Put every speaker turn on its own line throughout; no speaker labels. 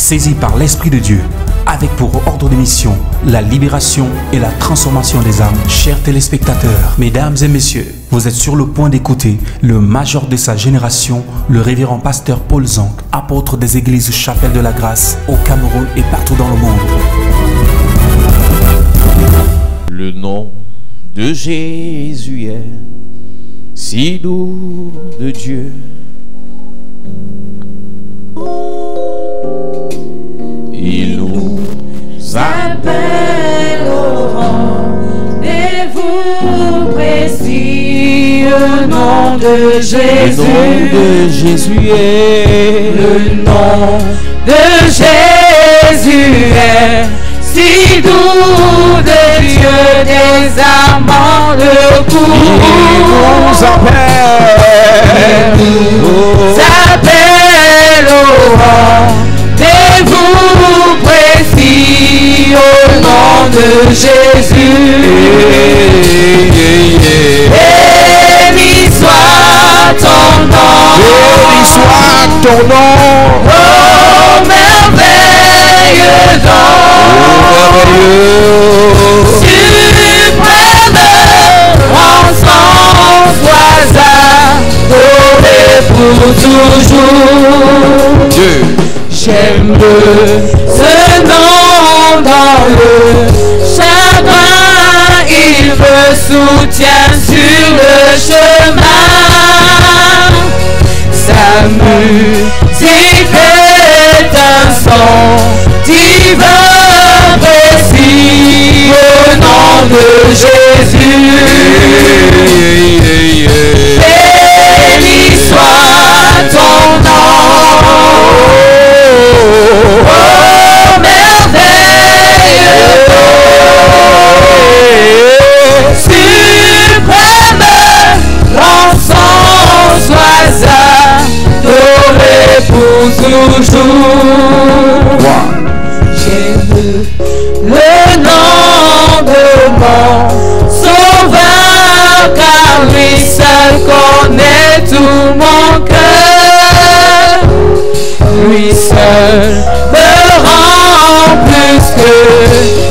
saisi par l'Esprit de Dieu, avec pour ordre de mission la libération et la transformation des âmes. Chers téléspectateurs, mesdames et messieurs, vous êtes sur le point d'écouter le major de sa génération, le révérend pasteur Paul Zank, apôtre des églises Chapelle de la Grâce au Cameroun et partout dans le monde.
Le nom de Jésus est si doux de Dieu. Il nous appelle au rendez-vous précis. Le nom de Jésus, le nom de Jésus est si doux de Dieu, des amants le cours. Il nous appelle au rendez-vous précis au nom de Jésus. Béni soit ton nom. Béni soit ton nom. Oh merveilleux don. Suprême rançon soit adoré pour toujours. Dieu. J'aime ce nom dans le chagrin, il me soutient sur le chemin. Sa musique est un son divin précis au nom de Jésus. Béni soit ton nom. Oh merveilleux suprême rançon sois adoré pour toujours. J'aime le nom de mon sauveur, car lui seul connaît tout mon cœur. Lui seul me rend plus que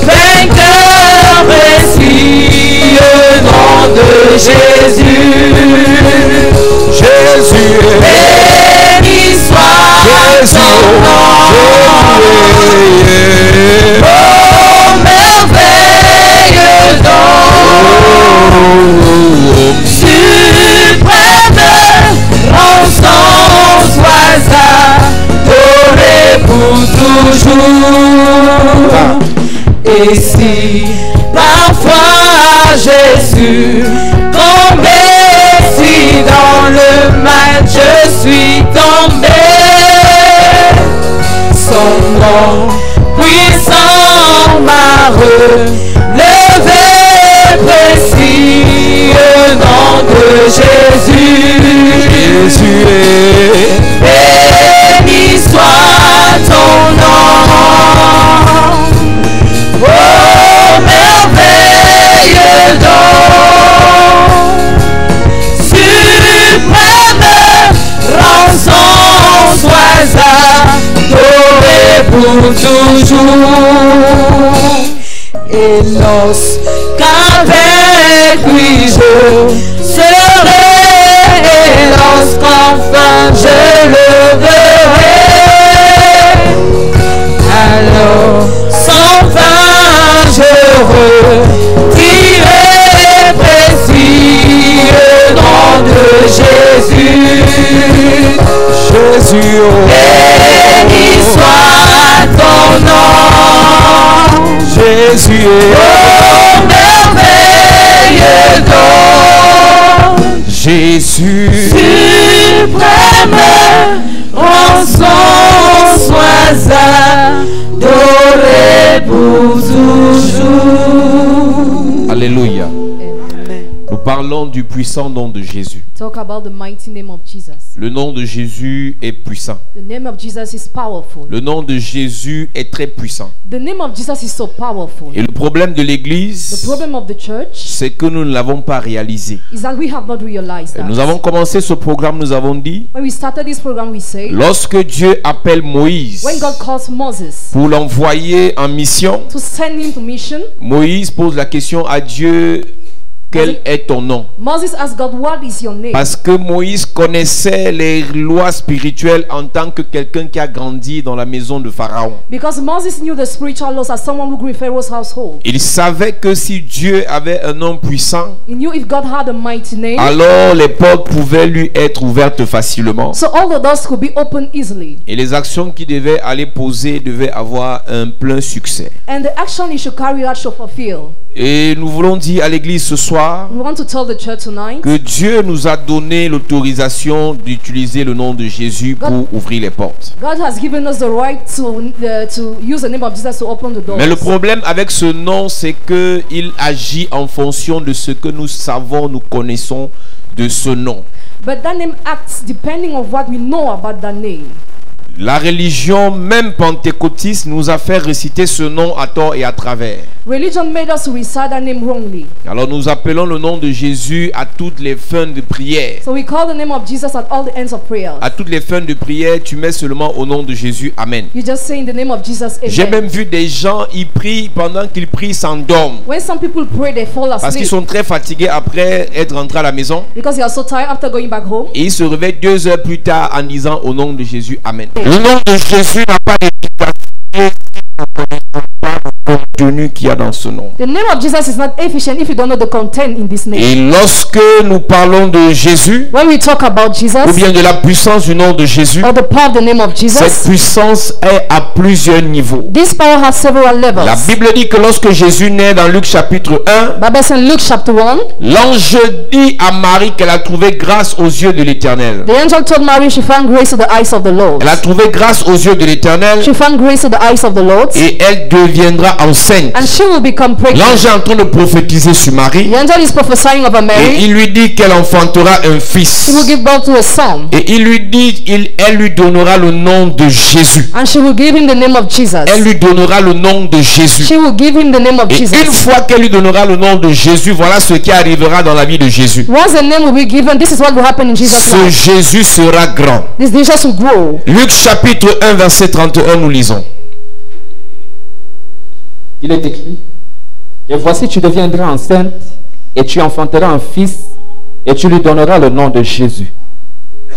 vainqueur précis au nom de Jésus. Jésus, béni soit son nom. Oh merveilleux don, suprême rançon sois adoré pour toujours. Et si parfois Jésus tombé, si dans le mal je suis tombé, son nom puissant m'a relevé précis au nom de Jésus. Jésus est béni soit ton nom. Oh merveilleux don, suprême rançon sois adoré pour toujours. Et lorsqu'avec lui je serai, et lorsqu'enfin je le verrai, alors sans fin je retirerai précis le nom de Jésus. Jésus, béni soit ton nom. Jésus, oh merveilleux don. Jésus, suprême rançon sois adoré pour toujours. Alléluia. Nous
Parlons du puissant nom de Jésus.
Talk about the mighty name of Jesus.
Le nom de Jésus est puissant.
The name of Jesus is powerful.
Le nom de Jésus est très puissant.
The name of Jesus is so powerful.
Et le problème de
The
l'Église,
problem of the church
c'est que nous ne l'avons pas réalisé.
is that we have not realized that.
Nous avons commencé ce programme, nous avons dit,
When we started this program, we say,
lorsque Dieu appelle Moïse
when God calls Moses
pour l'envoyer en mission,
to send him to mission,
Moïse pose la question à Dieu, quel est ton nom?
Moses asked God, what is your name?
Parce que Moïse connaissait les lois spirituelles en tant que quelqu'un qui a grandi dans la maison de Pharaon.
Because Moses knew the spiritual laws as someone who grew in Pharaoh's household.
Il savait que si Dieu avait un nom puissant,
He knew if God had a mighty name,
alors les portes pouvaient lui être ouvertes facilement.
so all the doors could be opened easily.
Et les actions qu'il devait aller poser devaient avoir un plein succès.
And the action he should carry out should fulfill.
Et nous voulons dire à l'église ce soir
We want to tell the church tonight
que Dieu nous a donné l'autorisation d'utiliser le nom de Jésus pour ouvrir les portes.
God has given us the right to use the name of Jesus to open the doors.
Mais le problème avec ce nom, c'est que il agit en fonction de ce que nous savons, nous connaissons de ce nom.
But that name acts depending on what we know about that name.
La religion, même pentecôtiste, nous a fait réciter ce nom à tort et à travers.
Religion made us recite that name wrongly.
Alors nous appelons le nom de Jésus à toutes les fins de prière.
So we call the name of Jesus at all the ends of prayers.
À toutes les fins de prière, tu mets seulement au nom de Jésus. Amen.
You just say in the name of Jesus,
J'ai
amen.
même vu des gens, ils prient, pendant qu'ils prient, s'endorment.
When some people pray, they fall
Parce qu'ils
asleep
sont très fatigués après être rentrés à la maison.
because they are so tired after going back home.
Et ils se réveillent 2 heures plus tard en disant au nom de Jésus, Amen. Le nom de Jésus n'a pas d'efficacité le contenu qu'il y a dans ce nom.
The name of Jesus is not efficient if you don't know the content in this name.
Et lorsque nous parlons de Jésus,
When we talk about
ou
Jesus
bien de la puissance du nom de Jésus,
or the power of the name of
cette
Jesus,
puissance est à plusieurs niveaux.
this power has several
La
levels.
Bible dit que lorsque Jésus naît dans Luc chapitre 1,
Bible says in Luke chapter 1,
l'ange dit à Marie qu'elle a trouvé grâce aux yeux de l'Éternel.
the angel told Mary she found grace to the eyes of the Lord.
Elle a trouvé grâce aux yeux de l'Éternel
She found grace to the eyes of the Lord,
et elle deviendra enceinte.
and she will become pregnant.
L'ange est en train de prophétiser sur Marie
The angel is prophesying over
et
Mary.
il lui dit qu'elle enfantera un
She
fils.
will give birth to a son,
Et il lui dit, elle lui donnera le nom de Jésus.
and she will give him the name of Jesus.
Elle lui donnera le nom de Jésus.
She will give him the name of
Et une
Jesus.
fois qu'elle lui donnera le nom de Jésus, voilà ce qui arrivera dans la vie de Jésus.
Once the name will be given, this is what will happen in Jesus'
Ce
life.
Jésus sera grand.
This Jesus will grow.
Luc chapitre 1 verset 31, nous lisons.
Il est écrit, et voici tu deviendras enceinte, et tu enfanteras un fils, et tu lui donneras le nom de Jésus.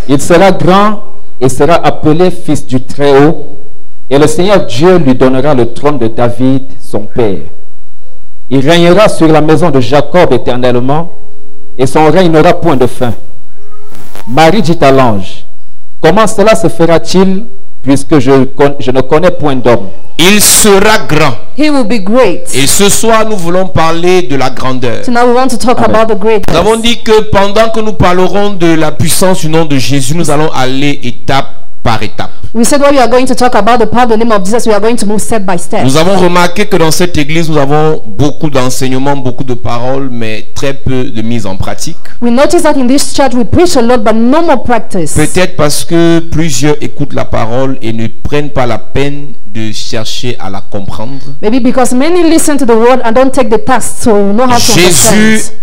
Il sera grand et sera appelé fils du Très-Haut, et le Seigneur Dieu lui donnera le trône de David, son père. Il régnera sur la maison de Jacob éternellement, et son règne n'aura point de fin. Marie dit à l'ange, comment cela se fera-t-il, puisque je ne connais point d'homme?
Il sera grand.
He will be great.
Et ce soir, nous voulons parler de la grandeur.
So now we want to talk
Amen.
about the
Nous avons
greatness.
dit que pendant que nous parlerons de la puissance du nom de Jésus, nous allons aller étape par étape.
We said when we are going to talk about the power of the name of Jesus, we are going to move step by step.
Nous avons remarqué que dans cette église, nous avons beaucoup d'enseignements, beaucoup de paroles, mais très peu de mise en pratique.
We notice that in this church we preach a lot, but no more practice.
Peut-être parce que plusieurs écoutent la parole et ne prennent pas la peine de chercher à la comprendre.
Maybe because many listen to the word and don't take the task to know how to
Jésus
understand.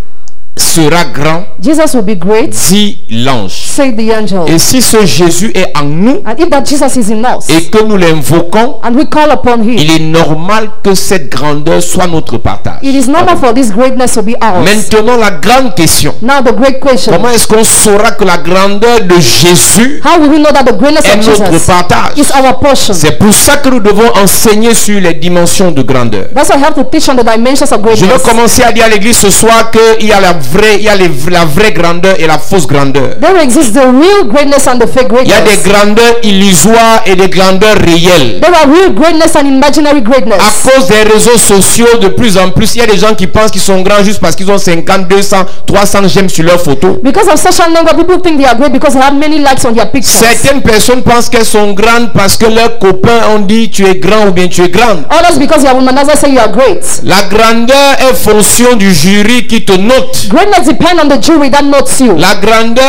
sera grand,
Jesus will be great,
dit l'ange.
said the angel.
Et si ce Jésus est en nous
And if that Jesus is in us,
et que nous l'invoquons,
and we call upon him,
il est normal que cette grandeur soit notre partage.
it is normal for this greatness to be ours.
Maintenant, la grande question.
Now the great question,
Comment est-ce qu'on saura que la grandeur de Jésus
how will we know that the greatness
est
of
notre
Jesus
partage?
is our portion?
C'est pour ça que nous devons enseigner sur les dimensions de grandeur.
That's why I have to teach on the dimensions of
Je veux
greatness.
commencer à dire à l'église ce soir qu'il y a la vraie grandeur et la fausse grandeur.
There exists the real greatness and the fake
Il y a des
greatness.
grandeurs illusoires et des grandeurs réelles.
There are real greatness and imaginary
À
greatness.
cause des réseaux sociaux, de plus en plus, il y a des gens qui pensent qu'ils sont grands juste parce qu'ils ont 50, 200, 300 j'aime sur leurs photos.
Because of social number, people think they are great because they have many likes on their pictures.
Certaines personnes pensent qu'elles sont grandes parce que leurs copains ont dit tu es grand ou bien tu es grande.
Others because you are womanizer say you are great.
La grandeur est fonction du jury qui te note.
Greatness depends on the jury that notes you.
La grandeur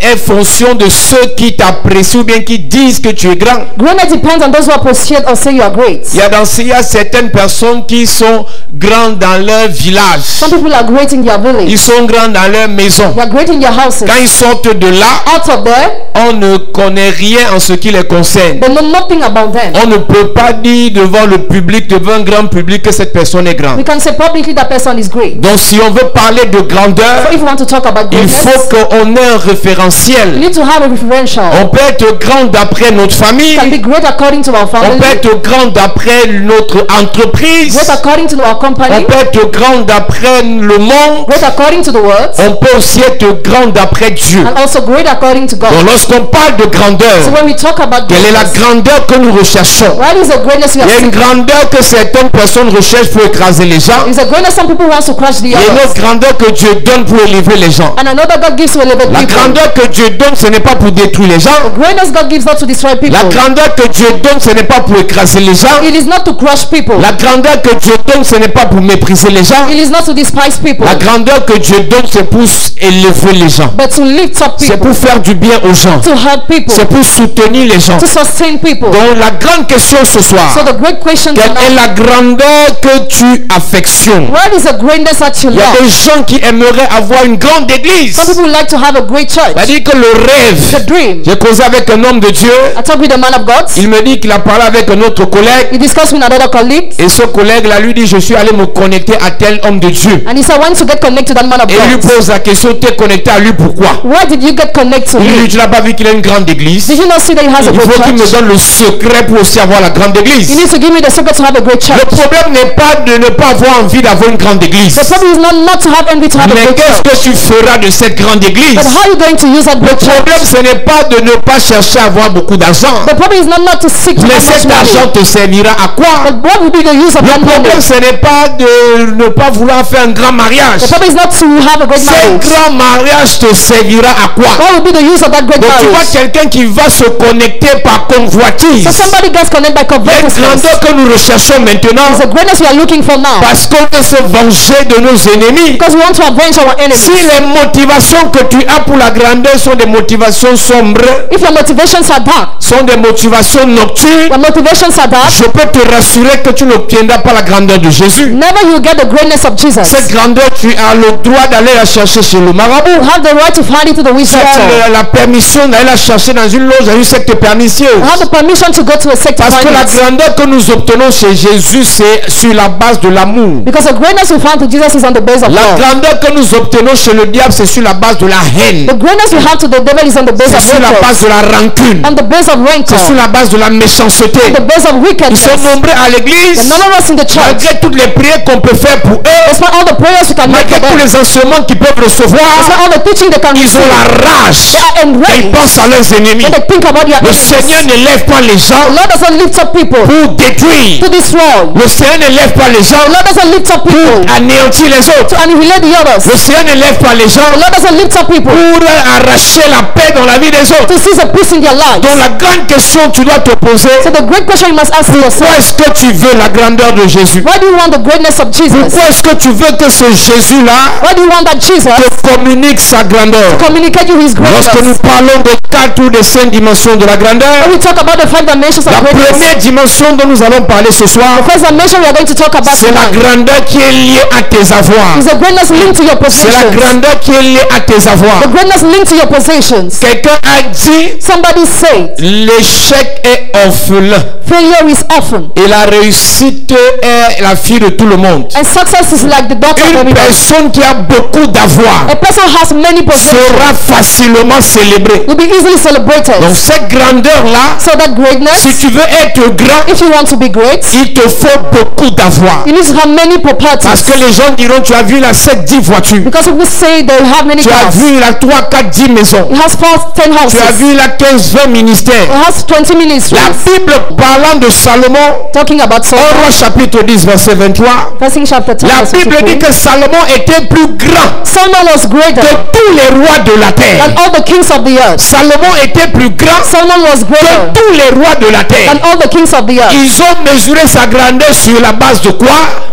est fonction de ceux qui t'apprécient ou bien qui disent que tu es grand.
Greatness depends on those who appreciate or say you are great.
Il y a certaines personnes qui sont grandes dans leur village.
Some people are great in their village.
Ils sont grands dans leur maison.
They are great in their houses.
Quand ils sortent de là,
Out of there,
on ne connaît rien en ce qui les concerne.
they know nothing about them.
On ne peut pas dire devant le public, devant un grand public, que cette personne est grande.
We can say publicly that person is great.
Donc si on veut parler de grandeur,
So if you want to talk about
il
greatness,
faut qu'on ait un
you
référentiel.
need to have a referential.
On peut être grand d'après notre famille.
Can be great according to our
On
family,
peut être grand d'après notre entreprise.
great according to our
On
company,
peut être grand d'après le monde.
great according to the world,
On peut aussi être grand d'après Dieu.
and also great according to God.
Donc lorsqu'on parle de
So
grandeur,
when we talk about
quelle est la
greatness,
grandeur que nous recherchons?
what is the greatness we
Il y
are
a une
seeking?
grandeur que certaines personnes recherchent pour écraser les gens.
Is a greatness some people want to crush the
Il y a une
others,
autre grandeur que Dieu donne pour élever les gens.
and another God gives to elevate
La
people.
grandeur que Dieu donne, ce n'est pas pour détruire les gens.
Greatness God gives not to destroy people.
La grandeur que Dieu donne, ce n'est pas pour écraser les gens.
It is not to crush people.
La grandeur que Dieu donne, ce n'est pas pour mépriser les gens.
It is not to despise people,
La grandeur que Dieu donne, c'est pour élever les gens.
but to lift up
C'est
people,
pour faire du bien aux gens.
to help people,
C'est pour soutenir les gens.
to sustain people.
Donc la grande question ce soir,
So the great question
quelle est
tonight,
la grandeur que tu affectionnes?
what is the greatness that you
Il y a
love?
des gens qui aimeraient avoir une grande église.
Some people like to have a great church.
C'est-à-dire que le
The
rêve.
dream.
J'ai causé avec un homme de Dieu.
I talked with a man of God.
Il me dit qu'il a parlé avec un autre collègue.
He discussed with another colleague,
Et ce collègue-là lui dit, je suis allé me connecter à tel homme de Dieu.
and he said, "When to get connected to that man of
Et il lui
God?
pose la question, t'es connecté à lui pourquoi?
Why did you get connected to
Il lui dit,
him?
tu n'as pas vu qu'il a une grande église?
Did you not see that he has a
Il
great
faut qu'il me
church?
donne le secret pour aussi avoir la grande église.
You need to give me the secret to have a great
Le
church.
problème n'est pas de ne pas avoir envie d'avoir une grande église.
The problem is not to have envy to have a
Mais
great
qu'est-ce
church,
que tu feras de cette grande église?
but how are you going to use that
Le
great
problème,
church?
ce n'est pas de ne pas chercher à avoir beaucoup d'argent.
The problem is not to seek to
Mais
have much
cet argent
money,
te servira à quoi?
but what will be the use of that
Le
money?
problème, ce n'est pas de ne pas vouloir faire un grand mariage.
The problem is not to have a great
Ce
marriage.
grand mariage te servira à quoi?
What will be the use of that great
Donc tu vois
marriage?
quelqu'un qui va se connecter par convoitise.
So somebody gets connected by
Il y a une
covetousness.
grandeur que nous recherchons maintenant
It's the greatness we are looking for now,
parce qu'on veut se venger de nos ennemis.
because we want to avenge our
Si
enemies.
les motivations que tu as pour la grandeur sont des motivations sombres,
If your motivations are dark,
sont des motivations nocturnes,
your motivations are dark,
je peux te rassurer que tu n'obtiendras pas la grandeur de Jésus.
never you will get the greatness of Jesus.
Cette grandeur, tu as le droit d'aller la chercher chez le marabout.
You have the right to find it to the witch
Tu as
doctor.
la permission d'aller la chercher dans une loge, dans une secte pernicieuse.
You have the permission to go to a sect to
Parce que
find
la
it.
grandeur que nous obtenons chez Jésus, c'est sur la base de l'amour.
Because the greatness we found to Jesus is on the base of
La
love.
grandeur que nous obtenons chez le diable, c'est sur la base de la haine.
The greatness we have to the devil is on the base
C'est
of
sur la
hatred,
base de la rancune.
on the base of
C'est sur
rancor,
la base de la méchanceté.
the base of
Ils
wickedness.
sont nombreux à l'église.
The none of us in the church,
Malgré toutes les prières qu'on peut faire pour eux,
despite all the prayers we can make
malgré
for
tous
them,
les enseignements qu'ils peuvent
despite
recevoir,
all the teaching they can
ils
receive,
ont la rage.
they are
Et ils
enraged
pensent à leurs ennemis.
when they think about their
Le
enemies.
Seigneur ne lève pas les gens
The Lord doesn't lift up people
pour détruire.
to destroy.
Le Seigneur ne lève pas les gens
The Lord doesn't lift up people
pour anéantir les autres.
to annihilate the others.
Le Seigneur ne lève pas les gens
The Lord doesn't lift up people
pour arracher la paix dans la vie des autres.
to seize a peace in their lives.
Donc la grande question que tu dois te poser,
So the great question you must ask
pourquoi
yourself,
est-ce que tu veux la grandeur de Jésus?
why do you want the greatness of Jesus?
Pourquoi est-ce que tu veux que ce Jésus-là
Why do you want that Jesus
te communique sa grandeur?
communicate you his
Lorsque nous
greatness?
parlons des 4 ou des 5 dimensions de la grandeur,
When we talk about the 5 dimensions
la
of greatness,
première dimension dont nous allons parler ce soir,
the first dimension we are going to talk about
c'est la
tonight
grandeur qui est liée à tes avoirs.
is the greatness linked to your
C'est la
possessions.
grandeur qui est liée à tes avoirs.
The greatness linked to your possessions.
Quelqu'un a dit,
Somebody said,
l'échec est orphelin
failure is often,
et la réussite est la fille de tout le monde.
and success is like the daughter of
Une
everybody.
personne qui a beaucoup d'avoir
A person who has many possessions
sera facilement célébrée.
will be easily celebrated.
Donc cette grandeur-là,
So that greatness,
si tu veux être grand,
if you want to be great,
il te faut beaucoup d'avoir.
you need to have many
Parce
properties.
que les gens diront, tu as vu la 7-10 voitures.
Because people say they have many
Tu as
cars.
vu la 3-4-10 maisons.
It has 10
Tu as
houses.
vu la 15-20 ministères.
It has 20 ministries.
La Bible parlant de Salomon,
Talking about
1
Solomon,
Roi chapitre 10 verset 23,
1 Kings chapter 10
la
verse
Bible dit
53.
que Salomon était plus grand
Solomon was greater
que tous les rois de la terre.
than all the kings of the earth.
Salomon était plus grand
Solomon was
que
greater
tous les rois de la terre.
than all the kings of the earth.
Ils ont mesuré sa grandeur sur la base de quoi?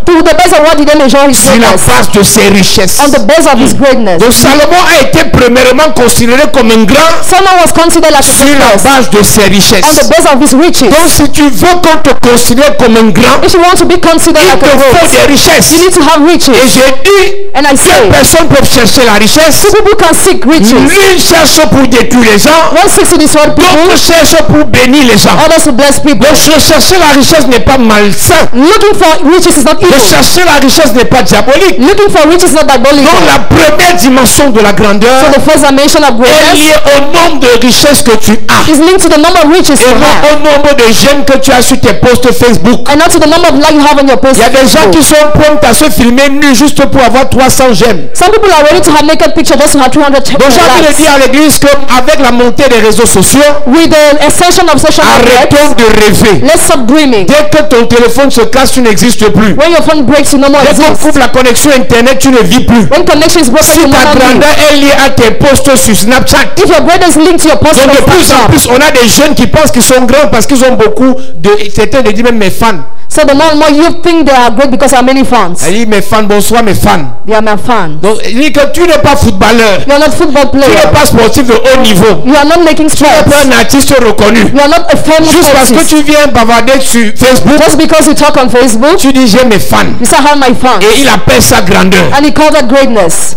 To with the base of what did they measure his
Sur la
greatness?
base de ses richesses.
On the base of his greatness.
Donc Salomon a été premièrement considéré comme un grand
Solomon was considered like a
sur la
great
base de ses
on the
richesses.
base of his riches.
Donc si tu veux qu'on te considère comme un grand,
If you want to be considered
il
like
te
a
faut
great,
des richesses.
you need to have
Et
riches.
j'ai dit,
And I say,
quelle personne peut chercher la richesse?
two people can seek riches.
L'une cherche pour détruire les gens,
One seeks to destroy people,
d'autres cherchent pour bénir les gens.
others to bless people.
Donc chercher la richesse n'est pas malsain.
Looking for riches is not
De
evil.
chercher la richesse n'est pas diabolique.
Looking for riches is not diabolical.
Donc la première dimension de la grandeur
So the first dimension of
est
greatness
liée au nombre de richesses que tu as.
is linked to the number of riches
Et
you
non
have,
au nombre de j'aime que tu as sur tes posts Facebook.
and not to the number of likes you have on your post.
Il y a des gens qui sont prêts à se filmer nus juste pour avoir 300 j'aime.
Some people are ready to have naked picture just to have 300
Donc j'ai envie de
likes.
dire à l'église qu'avec la montée des réseaux sociaux,
With the extension of social media,
arrêtons de rêver.
let's stop dreaming.
Dès que ton téléphone se casse, tu n'existes plus.
When your phone breaks, you no more
Dès qu'on
exist.
coupe la connexion internet, tu ne vis plus.
When connection is broken,
Si
you no
ta
more live.
grandeur est liée à tes posts sur Snapchat,
If your brother is linked to your post
donc de
on
plus en
Snapchat,
plus, on a des jeunes qui pensent qu'ils sont grands parce qu'ils ont beaucoup de... Certains disent même mes fans.
so the more and more you think they are great because there are many fans.
Elle dit mes fans, bonsoir mes fans.
They are my fans.
Donc il dit que tu n'es pas footballeur,
You are not football
tu n'es
player.
pas sportif de haut niveau,
You are not making
tu n'es
sports.
pas un artiste reconnu.
You are not a famous
Juste parce que
artist.
tu viens bavarder sur Facebook,
Just because you talk on Facebook,
tu dis j'ai mes fans.
you say I have my fans.
Et il appelle ça grandeur.
And he called that greatness.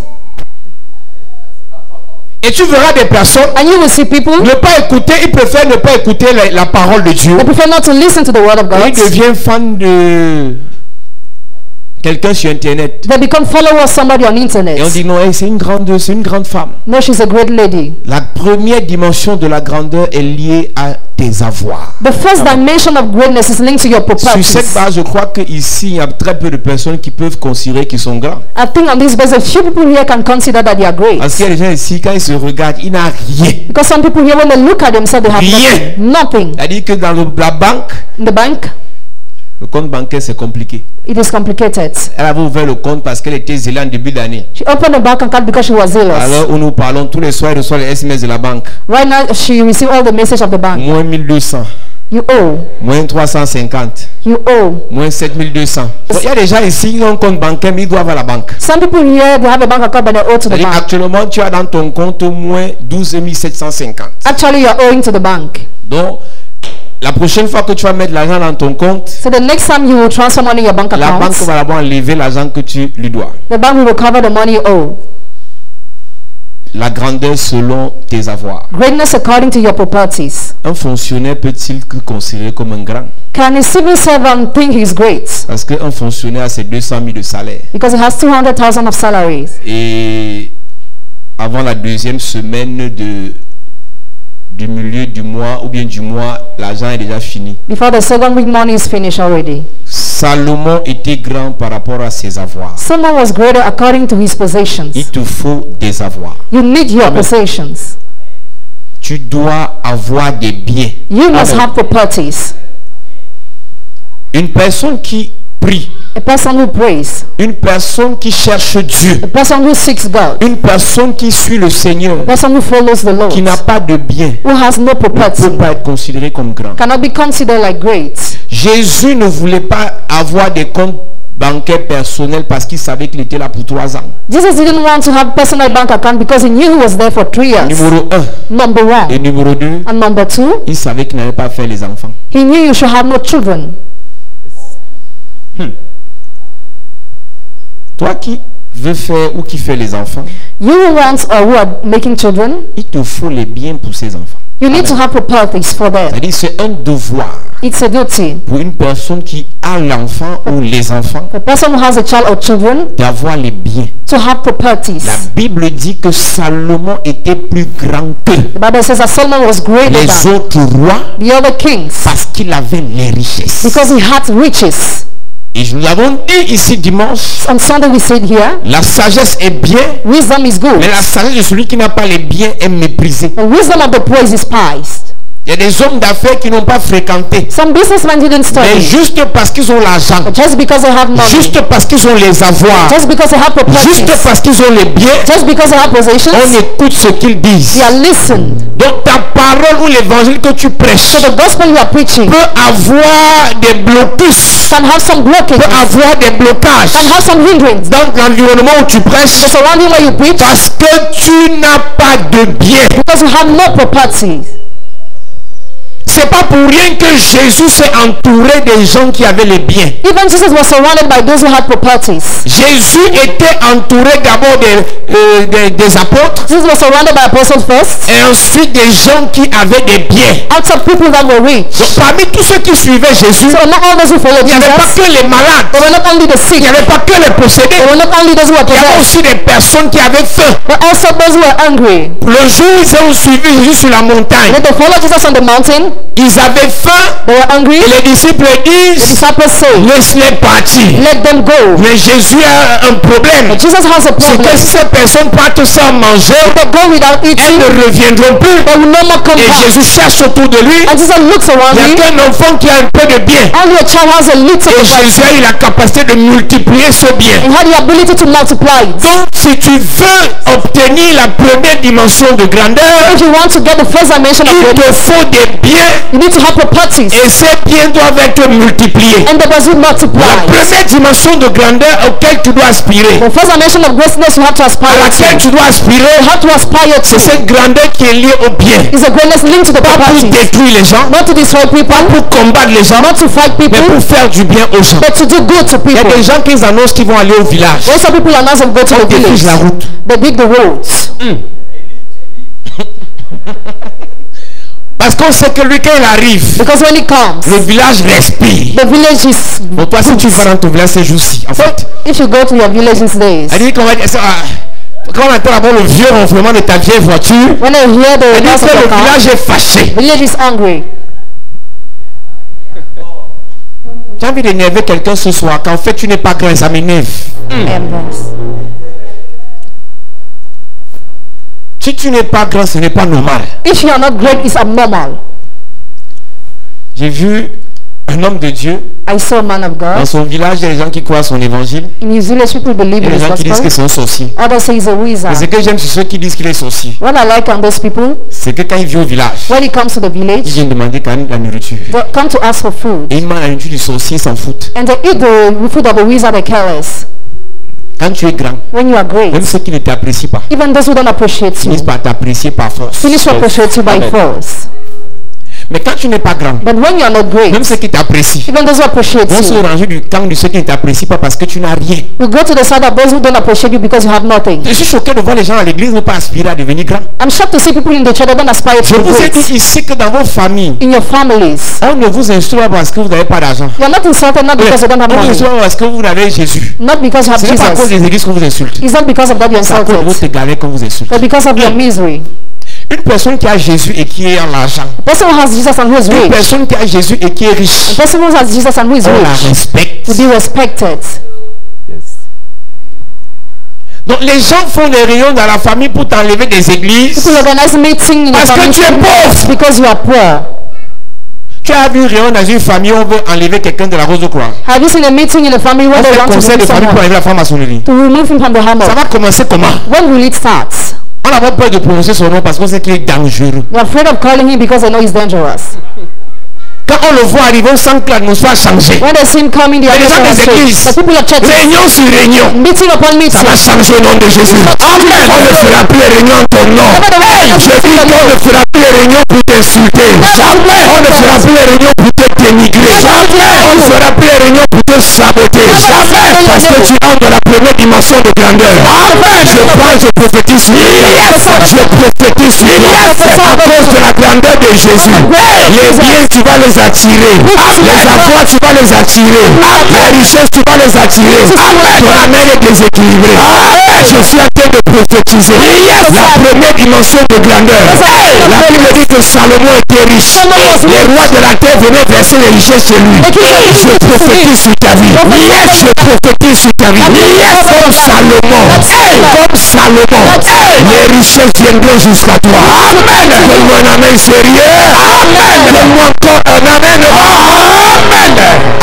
Et tu verras des personnes
And you will see people,
ne pas écouter, ils préfèrent ne pas écouter la parole de Dieu.
they prefer not to listen to the word of
Et
God.
ils deviennent fans de quelqu'un sur internet.
They become followers of somebody on internet.
Et on dit non, hey, c'est une grande femme.
No, she's a great lady.
La première dimension de la grandeur est liée à tes avoirs.
The first dimension of greatness is linked to your
Sur cette
properties.
base, je crois qu'ici, il y a très peu de personnes qui peuvent considérer qu'ils sont grands.
I think on this basis, few people here can consider that they are great.
Parce qu'il y a des gens ici, quand ils se regardent, ils n'ont rien.
Because some people here, when they look at themselves, they have
Rien.
nothing. Nothing.
C'est-à-dire que dans la banque,
In the bank,
le compte bancaire, c'est compliqué.
it is complicated.
Elle avait ouvert le compte parce qu'elle était zélée en début d'année.
She opened a bank account because she was zealous.
Alors où nous parlons tous les soirs, elle reçoit les SMS de la banque.
Right now, she received all the message of the bank.
Moins 1200,
You owe.
moins 350,
You owe.
moins 7200. Donc, il y a des gens ici qui ont un compte bancaire, mais ils doivent à la banque.
Some people here, they have a bank account, but they owe to the
C'est-à-dire
bank.
actuellement, tu as dans ton compte moins 12 750.
Actually, you're owing to the bank.
Donc, la prochaine fois que tu vas mettre l'argent dans ton compte,
So the next time you will transfer money in your bank
la banque
account,
va d'abord enlever l'argent que tu lui dois.
the bank will recover the money you owe.
La grandeur selon tes avoirs.
Greatness according to your properties.
Un fonctionnaire peut-il être considéré comme un grand?
Can a civil servant think he's great?
Parce qu'un fonctionnaire a ses 200 000 de salaire.
Because he has 200,000 of salaries.
Et avant la deuxième semaine du milieu du mois ou bien du mois, l'argent est déjà fini.
Before the second week, money is finished already.
Salomon était grand par rapport à ses avoirs.
Someone was greater according to his possessions.
Il te faut des avoirs.
You need your possessions.
Tu dois avoir des biens.
You must
Amen.
have properties.
Une personne qui prie,
A person who prays,
une personne qui cherche Dieu,
a person who seeks God,
une personne qui suit le Seigneur,
a person who follows the Lord,
qui n'a pas de biens,
who has no
ne
property,
peut pas être considéré comme grand.
cannot be considered like great.
Jésus ne voulait pas avoir des comptes bancaires personnels parce qu'il savait qu'il était là pour 3 ans.
Jesus didn't want to have personal bank account because he knew he was there for 3 years.
Numéro 1.
Number
Et
one.
numéro 2,
And number two,
il savait qu'il n'allait pas faire les enfants.
he knew you should have no children.
Toi qui veux faire ou qui fait les enfants,
You want who are making children,
il te faut les biens pour ces enfants.
you need to have properties for them.
C'est-à-dire c'est un devoir
It's a duty.
pour une personne qui a l'enfant ou les enfants
The person who has a child or children
d'avoir les biens.
to have properties.
La Bible dit que Salomon était plus grand que
The Bible says that Solomon was greater
les
than
autres rois
the other kings
parce qu'il avait les richesses.
because he had riches.
Et nous avons dit ici dimanche,
On Sunday we said here,
la sagesse est bien,
wisdom is good.
mais la sagesse de celui qui n'a pas les biens est méprisée.
The wisdom of the poor is despised.
Il y a des hommes d'affaires qui n'ont pas fréquenté.
Some businessmen didn't
Mais
study.
juste parce qu'ils ont l'argent.
Just because they have money.
Juste parce qu'ils ont les avoirs.
Just because they have properties.
Juste parce qu'ils ont les biens.
Just because they have possessions.
On écoute ce qu'ils disent.
They are listened.
Donc ta parole ou l'évangile que tu prêches
So the gospel you are preaching
peut avoir des blocus,
can have some blockages.
peut avoir des blocages
Can have some hindrance.
dans l'environnement où tu prêches
The surrounding where you preach.
parce que tu n'as pas de bien.
Because you have no properties.
C'est pas pour rien que Jésus s'est entouré des gens qui avaient les biens.
Even Jesus was surrounded by those who had properties.
Jésus était entouré d'abord des apôtres
Jesus was surrounded by apostles first.
et ensuite des gens qui avaient des biens.
Outside people that were rich.
Donc, parmi tous ceux qui suivaient Jésus,
So not all those who followed
il n'y avait pas
Jesus.
que les malades,
They were not only the
il
sick.
n'y avait pas que les possédés,
They were not only those who were
il y avait
possessed.
aussi des personnes qui avaient faim.
But also those who were hungry.
Le jour où ils ont suivi Jésus sur la montagne,
When they followed Jesus on the mountain,
ils avaient faim
they were hungry.
et les disciples
The
disent
disciples say,
laisse-les partir.
let them go.
Mais Jésus a un problème.
But Jesus has a
C'est
problem.
que si ces personnes partent sans manger,
They go without
elles
eating.
ne reviendront plus.
They will no more come
Et
back.
Jésus cherche autour de lui.
And Jesus looks around
Il n'y a
him.
qu'un enfant qui a un peu de bien.
Only a child has a little
Et Jésus a eu la capacité de multiplier ce bien.
and had the ability to multiply it.
Donc, si tu veux obtenir la première dimension de grandeur,
If you want to get the first dimension of
il te
greatness,
faut des biens
you need to have properties.
et ces biens doivent être multipliés.
And they must be
La
multiplied.
première dimension de grandeur auquel tu dois aspirer,
The first dimension of greatness you have to
à
aspire
laquelle
to.
tu dois aspirer,
You have to aspire
c'est
to.
cette grandeur qui est liée au bien.
Is a greatness linked to the
Pas pour
properties.
détruire les gens,
Not to destroy people,
pas pour combattre les gens,
not to fight
mais
people,
pour faire du bien aux gens.
but to do good to
Il y a
people.
des gens qui annoncent qu'ils vont aller au village.
When some people announce them go to
On
the
défige
village,
la route.
they dig the roads.
Parce qu'on sait que lui, quand il arrive,
Because when it comes,
le village respire.
the village is...
Bon, toi, si tu vas dans ton village ces jours-ci, en
So
fait,
if you go to your village these days,
elle dit qu'on va dire ça. Quand on entend d'abord le vieux ronflement de ta vieille voiture,
when I hear the
elle dit
noise of
que
the
le
car,
village est fâché.
the village is angry.
J'ai envie d'énerver quelqu'un ce soir, qu'en fait tu n'es pas grand, ça m'énerve. Si tu n'es pas grand, ce n'est pas normal.
If you are not great, it's abnormal.
J'ai vu un homme de Dieu
I saw a man of
dans
God.
son village, il y a des gens qui croient à son évangile,
In his village, people believe
il y
in
a des
his
gens qui disent que
gospel.
c'est un sorcier.
Others say he's a
Mais ce
wizard.
que j'aime, c'est ceux qui disent qu'il est sorcier.
What I like on those people,
C'est que quand il vient au village,
when he comes to the
il
village,
vient demander quand même la nourriture.
they come to ask for food.
Et il mange la nourriture du sorcier, ils s'en foutent.
And they eat the food of the wizard, they're careless.
Quand tu es grand,
When you are great,
même ceux qui ne t'apprécient pas,
even those who don't appreciate you,
finissent par t'apprécier par force.
finish to appreciate you by
Amen.
force.
Mais quand tu n'es pas grand,
But when you are not great,
même ceux qui t'apprécient
even those who appreciate
vont se
you,
ranger du camp de ceux qui ne t'apprécient pas parce que tu n'as rien.
you go to the side of those who don't appreciate you because you have nothing.
Je suis choqué de voir les gens à l'église ne pas aspirer à devenir grands.
I'm shocked to see people in the church that don't aspire
Je
to be
vous ai
great.
dit ici que dans vos familles,
In your families,
on ne vous instruit pas parce que vous n'avez pas d'argent.
you are not insulted not because you don't have
On vous
money,
instruit pas parce que vous n'avez Jésus.
not because you have
Ce n'est pas à cause
Jesus.
des églises qu'on vous insulte.
It's not because of that you're
C'est à cause de
insulted,
votre galère qu'on vous insulte.
but because of your misery.
Une personne qui a Jésus et qui est en l'argent.
A person who has Jesus and who is
Une
rich,
personne qui a Jésus et qui est
a
riche.
person who has Jesus and who is
On la
rich,
respecte.
to be respected.
Donc les gens font des réunions dans la famille pour t'enlever des églises.
People organize meeting in your
Parce que
family
tu es pauvre.
because you are poor.
Tu as vu une réunion dans une famille où on veut enlever quelqu'un de la rose de croix.
Have you seen a meeting in a family where
On
they
fait un
want to
conseil de
remove
famille pour
someone?
enlever la franc-maçonnerie.
To remove him from the hammer.
Ça va commencer comment?
When will it start?
On n'a pas peur de prononcer son nom parce qu'on sait qu'il est dangereux.
They're afraid of calling him because they know he's dangerous.
Quand on le voit arriver, on sent que l'atmosphère a changé.
When they see him coming, they
Mais les gens des églises,
the people of churches,
réunion sur réunion,
meeting upon
ça
meeting.
va changer au nom de Jésus. Amen. On ne fera plus les réunions en ton nom. Hey, je dis qu'on ne fera plus les réunions pour t'insulter. Jamais. On ne fera plus les réunions pour te dénigrer. Jamais. On ne fera plus les réunions pour te saboter. Jamais. Parce que tu entres dans la première dimension de grandeur. Amen. Je prends, je prophétise sur toi. Je prophétise sur toi. À cause de la grandeur de Jésus. Les biens, tu vas les attirer. Les avoirs, tu vas les attirer. Les richesses, tu vas les attirer. Ton amène est déséquilibré. Je suis en train de prophétiser. La première dimension de grandeur. La Bible dit que Salomon était riche. Les rois de la terre venaient verser les richesses chez lui. Je prophétise sur ta vie. Je prophétise sur ta vie. comme Salomon. Comme Salomon. Les richesses viendront jusqu'à toi. Amen. Donne-moi un amen sérieux. Amen. Donne-moi encore un amen. Amen.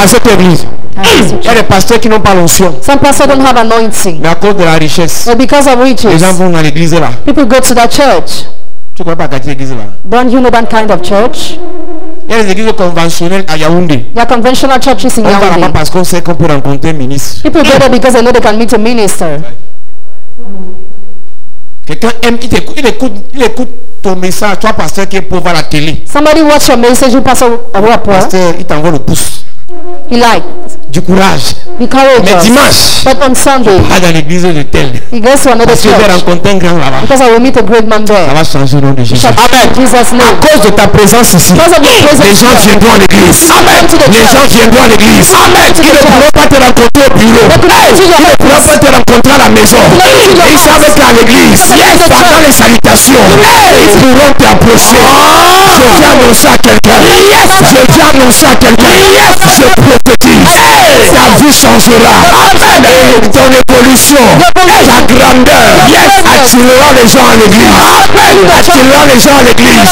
À cette église, il y a des pasteurs qui n'ont pas l'onction.
Some pastors don't have anointing.
Mais à cause de la richesse,
But because of
les
riches,
gens vont dans l'église là.
people go to that church.
Tu ne connais pas cette église là?
Don't you know that kind of church?
Il y a des églises conventionnelles à Yaoundé.
There are conventional churches in
On va là-bas
Yaoundé.
parce qu'on sait qu'on peut rencontrer un ministre.
People go there because they know they can meet a minister.
Quelqu'un aime, il écoute ton message, toi pasteur qui est pauvre à la télé.
Somebody watch your message, you pastor who are poor.
Pasteur, il t'envoie le pouce.
He like,
Du courage.
be
Mais
courageous.
dimanche,
But on Sunday,
pas dans l'église de tel.
he goes to another
Parce que je vais
church
rencontrer un grand là-bas.
because I will meet a great man
Ça
there.
va changer le nom de Jésus.
Amen. Jesus'
À
name.
cause de ta présence ici,
Because of your presence
les gens
here,
viendront à l'église. Amen. Les gens viendront à l'église. Amen. Ils ne pourront pas te rencontrer au bureau. Ils ne pourront pas te rencontrer à la maison. Et ils savent qu'à l'église, pendant les salutations, ils pourront t'approcher. Je viens annoncer à quelqu'un. Je viens annoncer à quelqu'un. Je prophétise. Ta vie changera. Amen. Et ton évolution, ta grandeur, attirera les gens à l'église. Amen. Attirera les gens à l'église.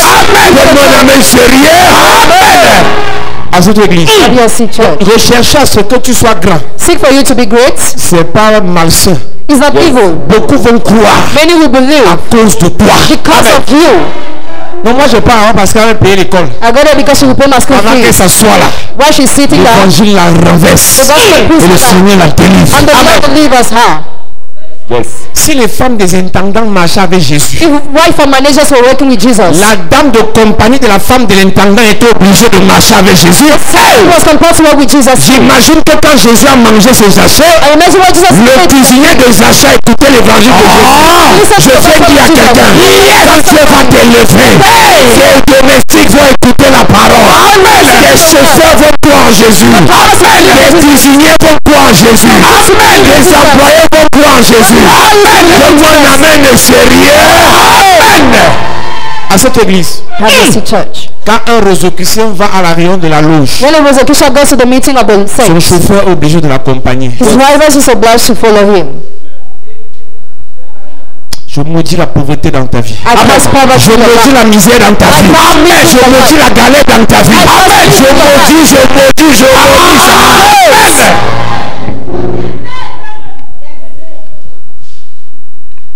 Donne-moi un amen sérieux. Amen. À cette église,
WSC church.
recherchez à ce que tu sois grand.
Seek for you to be great.
C'est pas malsain.
It's not evil.
Beaucoup vont croire
Many will
à
believe
cause de toi.
because of you.
Non, moi je pars parce qu'elle va payer l'école.
I go there because she will pay my school
Pendant qu'elle
fees.
s'assoit là,
While she's sitting down,
l'évangile la renverse. Et le Seigneur la délivre.
and the
Amen.
Lord delivers her.
Si les femmes des intendants marchaient avec Jésus,
If wife and managers were working with Jesus,
la dame de compagnie de la femme de l'intendant était obligée de marcher avec Jésus.
he was compelled to work with Jesus.
J'imagine que quand Jésus a mangé ses achats,
I imagine what Jesus
le
did.
cuisinier des achats écoutait l'évangile de Jésus. Je viens dire à quelqu'un, quand Dieu va t'élever, les domestiques vont écouter la parole. Les chauffeurs vont croire en Jésus. Les cuisiniers vont croire en Jésus. Les employés vont croire en Jésus. Donne-moi un amen sérieux. Amen. À cette église,
WSC church.
quand un rosicrucien va à la réunion de la loge,
When a Rosicrucian goes to the meeting of the
son
saints,
chauffeur est obligé de l'accompagner.
his drivers is obliged to follow him.
Je maudis la pauvreté dans ta vie.
I cast poverty
Je
in your
maudis
life.
la misère dans ta vie. Amen. Je maudis la galère dans ta vie. Amen. Je maudis ça. Amen.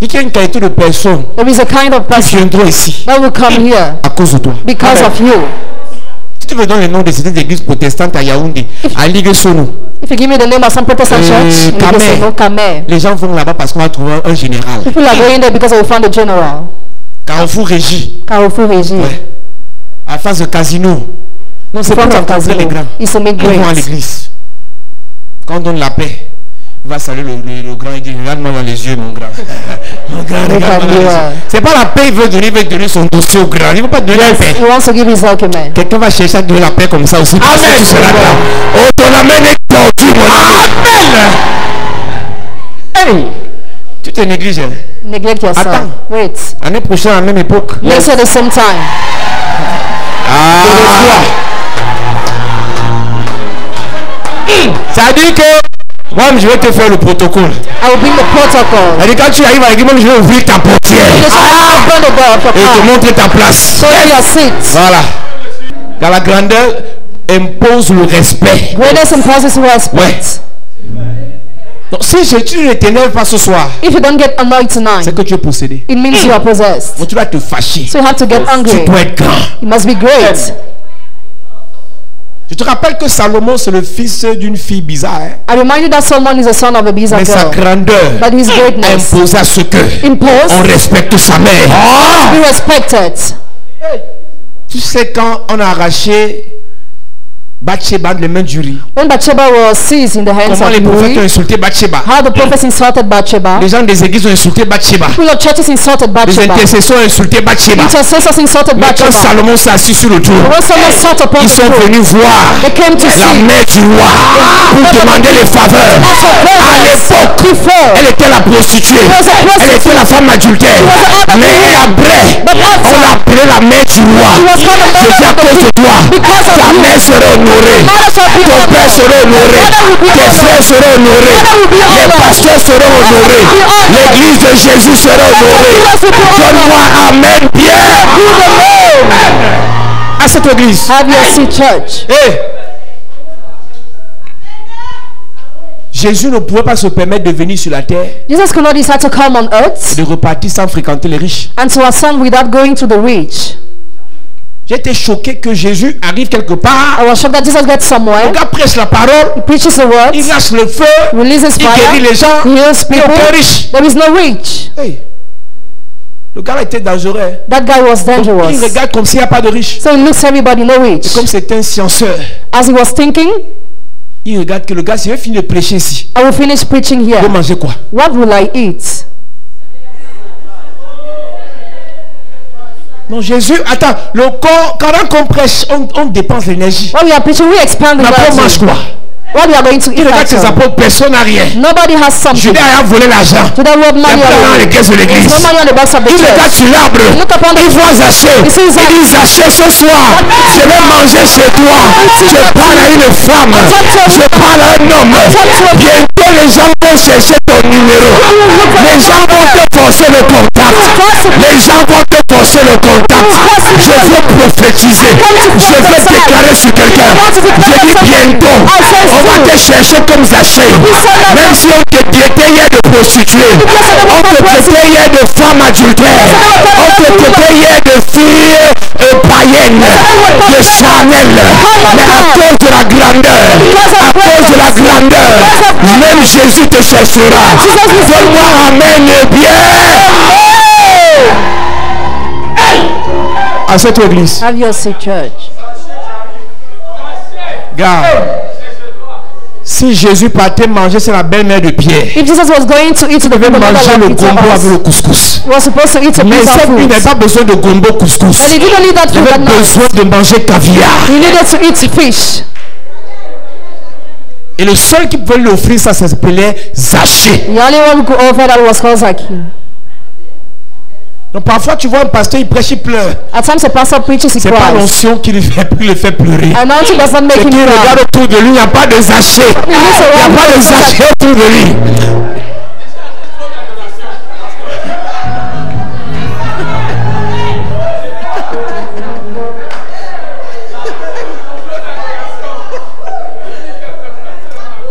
Il y a une qualité de personne
There is a kind of
qui
person
viendront ici
that will come here
à cause de toi.
because of you.
Si tu me donnes le nom de certaines églises protestantes à Yaoundé, à Ligue Sono,
If you give me the name of some Protestant church, you can say no Kamer.
les gens vont là-bas parce qu'on va trouver un général.
People are going there because they will find a general.
Carrefour Régie,
Carrefour Régie.
ouais. À face de casino. Non, c'est
In
pour
front of
rencontrer les
Casino.
grands.
It's to make
Ils vont à
great.
l'église. Quand on donne la paix, il va saluer le grand et dire regarde-moi dans les yeux, mon grand. Mon grand, regarde-moi dans les yeux. C'est pas la paix, il veut donner son dossier au grand. Il ne veut pas donner la paix.
He wants to give his document.
Quelqu'un va chercher à donner la paix comme ça aussi. Parce que tu seras là. Oh, ton amen est tordu, mon ami. Amen. Hey, tu te négliges.
Neglect yourself.
Attends.
Wait.
L'année prochaine, à la même époque.
Next year at the same time.
Ça veut dire que moi, je vais te faire le protocole.
I will bring the protocol.
Ça veut dire quand tu arrives à l'église, je vais ouvrir ta portière.
Just open the door of your
Et te
car.
montrer ta place.
Show you your seats.
Voilà. Dans la grandeur impose le respect.
Greatness imposes respect.
Donc, si tu ne t'énerves pas ce soir,
If you don't get annoyed tonight,
c'est que tu es possédé.
it means you are possessed.
Donc, tu vas te fâcher.
So you have to get
Tu
angry.
dois être grand.
You must be great.
Je te rappelle que Salomon, c'est le fils d'une fille bizarre. Hein?
I remind you that Solomon is the son of a bizarre
Mais sa
girl.
grandeur
But his greatness
impose à ce que
imposed
on respecte sa mère.
to be respected.
Tu sais quand on a arraché Bathsheba de les mains d'Uri,
When Bathsheba was seized in the hands
comment
of
les prophètes ont
Uri,
insulté Bathsheba.
how the prophets insulted Bathsheba,
Les gens des églises ont insulté Bathsheba.
people of churches insulted
Les
Bathsheba,
intercesseurs ont insulté Bathsheba.
intercessors insulted
Mais quand
Bathsheba.
Salomon s'est assis sur le trône,
When someone sat upon
ils
the
sont
throne,
venus voir
they came to
la
see
mère du roi pour demander les faveurs. À l'époque, elle était la prostituée. Elle était la femme adultère. Mais après, on l'a appelée la mère du roi. C'est à cause de toi. Ta mère sera honorée. Ton père sera honoré. Tes frères seront honorés. Les pasteurs seront honorés. L'église de Jésus sera honorée. Donne-moi amen bien. À cette église.
Have mercy, church.
Hey. Jésus ne pouvait pas se permettre de venir sur la terre,
Jesus could not decide to come on earth
de repartir sans fréquenter les riches.
and to ascend without going to the rich.
J'étais choqué que Jésus arrive quelque part.
I was shocked that Jesus gets
Le
somewhere,
gars prêche la parole,
he preaches the word,
il lâche le feu,
releases
il guérit les
fire,
gens,
he heals
il n'y a
people.
aucun riche.
There is no rich.
Hey. Le gars était dangereux.
That guy was
Il
dangerous.
regarde comme s'il n'y a pas de riche.
So he looks everybody, no rich.
Comme c'est un cienceur,
As he was thinking,
il regarde que le gars, si je vais finir de prêcher ici,
I will finish preaching
il va
here.
manger quoi?
What will I eat?
Non, Jésus, attends, le corps, quand on prêche, on dépense l'énergie.
When we are preaching, we expand the
L'apôtre mange
word.
quoi?
What we are going to
Il
eat
regarde ses
after.
apôtres, personne n'a rien.
Nobody has something.
Judas a volé l'argent.
Judah robbed
Il n'y a
money
pas dans les
away.
caisses de
There's
l'église.
no money on the box of the
Il regarde
church.
sur l'arbre.
Look upon the
Il voit Zachée.
He sees
Il dit Zachée, ce soir, je vais manger chez toi. Je parle à une femme. Je parle à un homme. Bientôt les gens vont chercher ton numéro. Les gens vont te forcer le contact. Les gens vont te forcer le contact. Je veux prophétiser. Je veux déclarer sur quelqu'un. Je dis bientôt, on va te chercher comme Zachée. Même si on te traitait hier de prostituée, on te traitait hier de femme adultère, on te traitait hier de fille païenne, de Chanel. Mais à cause de la grandeur, à cause de la grandeur, même Jésus te cherchera. Donne-moi amen bien. À cette église.
Have your say, church.
Garde. Si Jésus partait manger, c'est la belle-mère de Pierre.
If Jesus was going to eat to the
Il devait manger le gombo avec le couscous.
he was supposed to eat a
Mais
piece of
il
fruit.
n'avait pas besoin de gombo couscous.
And he didn't need that
Il
food that
avait
night.
besoin de manger caviar.
He needed to eat fish.
Et le seul qui pouvait lui offrir ça s'appelait Zachée.
The only one who could offer that was called Zacchaeus.
Donc parfois tu vois un pasteur, il prêche, il pleure.
At times a pastor preaches, he
C'est pas
cries.
l'onction qui le fait pleurer.
Anointing does not make
C'est
him
qu'il regarde
cry.
autour de lui, il n'y a pas de Zachée. Il n'y a pas de Zachée autour de lui.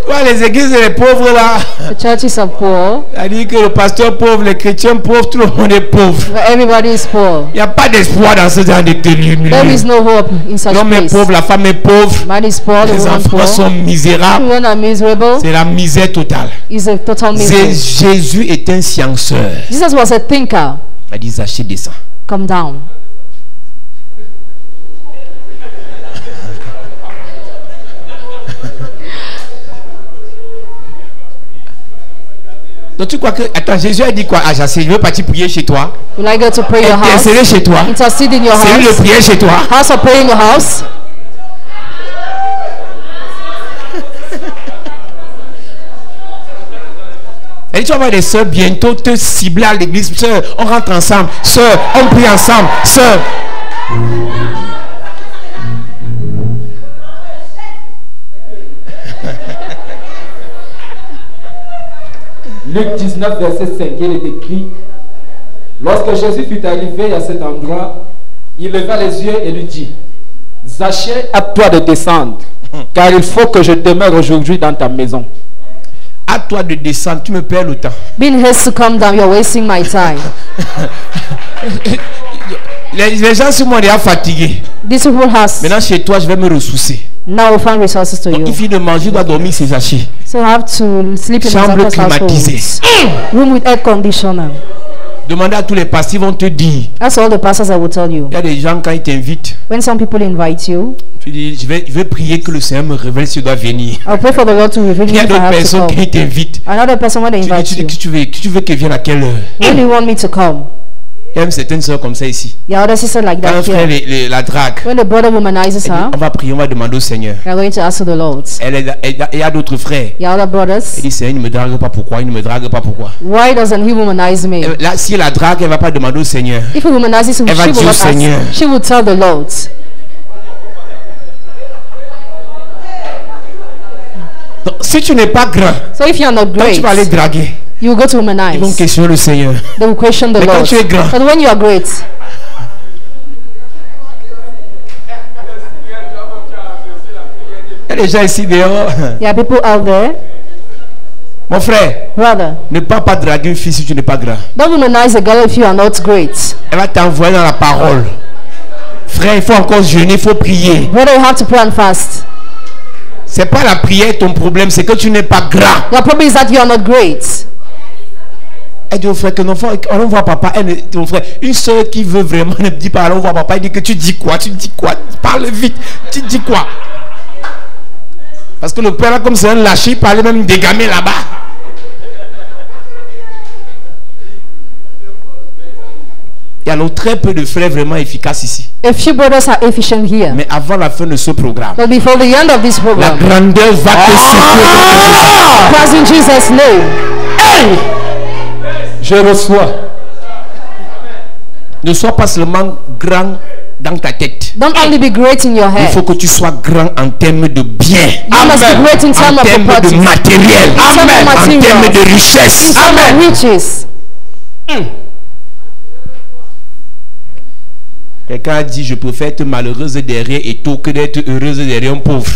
Ouais, les églises et les pauvres là,
The churches are poor,
c'est-à-dire que le pasteur pauvre, les chrétiens pauvres, tout le monde est pauvre.
but everybody is poor.
Il n'y a pas d'espoir dans ce genre de milieu.
There is no hope in such
L'homme est
place.
pauvre, la femme est pauvre,
Man is poor, the
les
woman
enfants
poor.
sont misérables.
Children are miserable.
C'est la misère totale.
Is a total misery.
Jésus est un scienceur.
Jesus was a thinker.
Il a dit Zachée, descend.
Come down.
Donc tu crois que... Attends, Jésus a dit quoi à Zachée? Je veux partir prier chez toi.
Will I go to pray in your house?
Intercéder chez toi.
Intercede in your
C'est lui le
house.
prier chez toi.
House of prayer in your house.
Et tu vas voir des sœurs bientôt te cibler à l'église. Sœur, on rentre ensemble. Sœur, on prie ensemble. Sœur.
Luc 19, verset 5, il est écrit: lorsque Jésus fut arrivé à cet endroit, il leva les yeux et lui dit: Zachée, hâte-toi de descendre, car il faut que je demeure aujourd'hui dans ta maison.
À toi de descendre, tu me perds le temps.
Being haste to come down, you're wasting my time.
Les gens sur moi déjà fatigués.
These people has
Maintenant chez toi, je vais me ressourcer.
now will find resources to
Donc, il
you.
finit de manger, il doit dormir ses Zachée.
So you have to sleep in
Chambre
a
climatisée.
household. Room with air conditioner.
Demandez à tous les pasteurs, ils vont te dire.
That's all the pastors I will tell you.
Il y a des gens, quand ils t'invitent,
When some people invite you,
tu dis, je vais prier que le Seigneur me révèle si je dois venir.
I'll pray for the Lord to reveal
Il y
me
a
if I
d'autres
have to
personnes
come.
qui t'invitent.
Another person when they
Tu
invite
dis
you,
que tu veux qu'elle vienne à quelle heure?
when do you want me to come?
Il y a même certaines soeurs comme ça ici.
The other sister like
Quand un
that
frère
here.
la drague,
When the brother womanizes
elle dit,
her,
on va prier, on va demander au Seigneur.
we are going to ask the Lord.
Il y a d'autres frères.
The other
Il
brothers,
dit, Seigneur, il ne me drague pas pourquoi, il ne me drague pas pourquoi.
why doesn't he womanize me?
Là, si la drague, elle ne va pas demander au Seigneur.
If he womanizes him,
Elle va
she
dire
will
au
not
Seigneur.
ask. She will tell the Lord.
Donc, si tu n'es pas grand,
So if you are not
quand
great,
tu vas aller draguer,
you will go to
ils vont
womanize.
questionner le Seigneur.
They will question the
Mais quand
Lord.
tu es grand,
But when you are great,
il y a des gens ici dehors.
there are people out there,
Mon frère,
brother,
ne pas draguer une fille si tu n'es pas grand.
don't womanize a girl if you are not great.
Elle va t'envoyer dans la parole. Frère, il faut encore jeûner, il faut prier.
Brother, you have to pray and fast.
C'est pas la prière ton problème, c'est que tu n'es pas grand.
Your problem is that you are not great.
Elle dit au frère que non, allons voir papa. Ton frère, une soeur qui veut vraiment ne dit pas allons voir papa. Elle dit que tu dis quoi? Tu dis quoi? Parle vite. Tu dis quoi? Parce que le père là, comme c'est un lâché, il parlait même des gamins là-bas. Il y a donc très peu de frères vraiment efficaces ici.
A few brothers are efficient here.
Mais avant la fin de ce programme,
But before the end of this
la
program,
grandeur va te secouer.
pass in Jesus' name.
Hey! Je reçois. Ne sois pas seulement grand dans ta tête.
Don't only be great in your
Il
head.
faut que tu sois grand en termes de biens.
You must be great in
En
terms of
termes de
property,
matériel.
terms of
En
materials.
termes de richesse.
in terms of riches.
Quelqu'un a dit, je préfère être malheureuse derrière et tôt que d'être heureuse derrière un pauvre.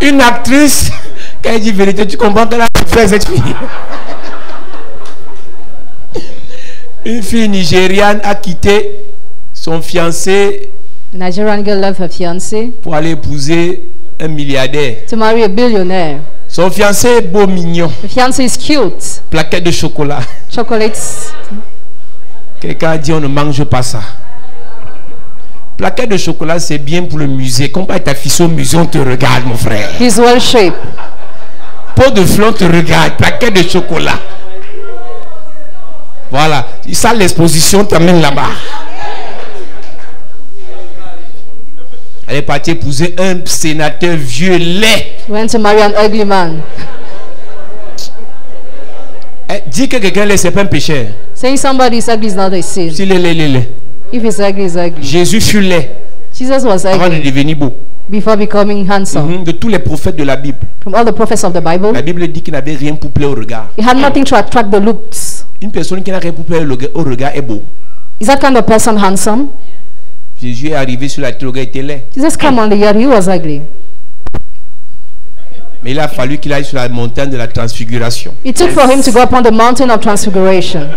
Une actrice, quand elle dit vérité, tu comprends qu'elle a fait cette fille. Une fille nigériane a quitté son fiancé
A Nigerian girl left her fiancé
pour aller épouser un milliardaire.
to marry a billionaire.
Son fiancé est beau, mignon,
The fiancé is cute.
plaquette de chocolat.
Chocolates.
Quelqu'un a dit on ne mange pas ça. Plaquette de chocolat c'est bien pour le musée. Quand tu t'affiches au musée, on te regarde mon frère.
He's well shaped.
Pot de fleurs te regarde. Plaquette de chocolat. Voilà. Ça l'exposition t'amène là-bas. Elle est partie épouser un sénateur vieux laid.
Went to marry an ugly man.
Dis que quelqu'un laid, c'est pas un péché.
Saying somebody is ugly is not a sin.
S'il est laid.
If he's ugly, he's ugly.
Jésus fut laid
Jesus was
avant de
ugly
devenir beau.
before becoming handsome.
De tous les prophètes de la Bible.
From all the prophets of the Bible,
La Bible dit qu'il n'avait rien pour plaire au regard.
he had nothing to attract the looks.
Une personne qui n'a rien pour plaire au regard est beau.
Is that kind of person handsome?
Jésus est arrivé sur la terre, le gars était laid.
Jesus came on the earth, he was ugly.
Mais il a fallu qu'il aille sur la montagne de la transfiguration.
It took for him to go upon the mountain of transfiguration.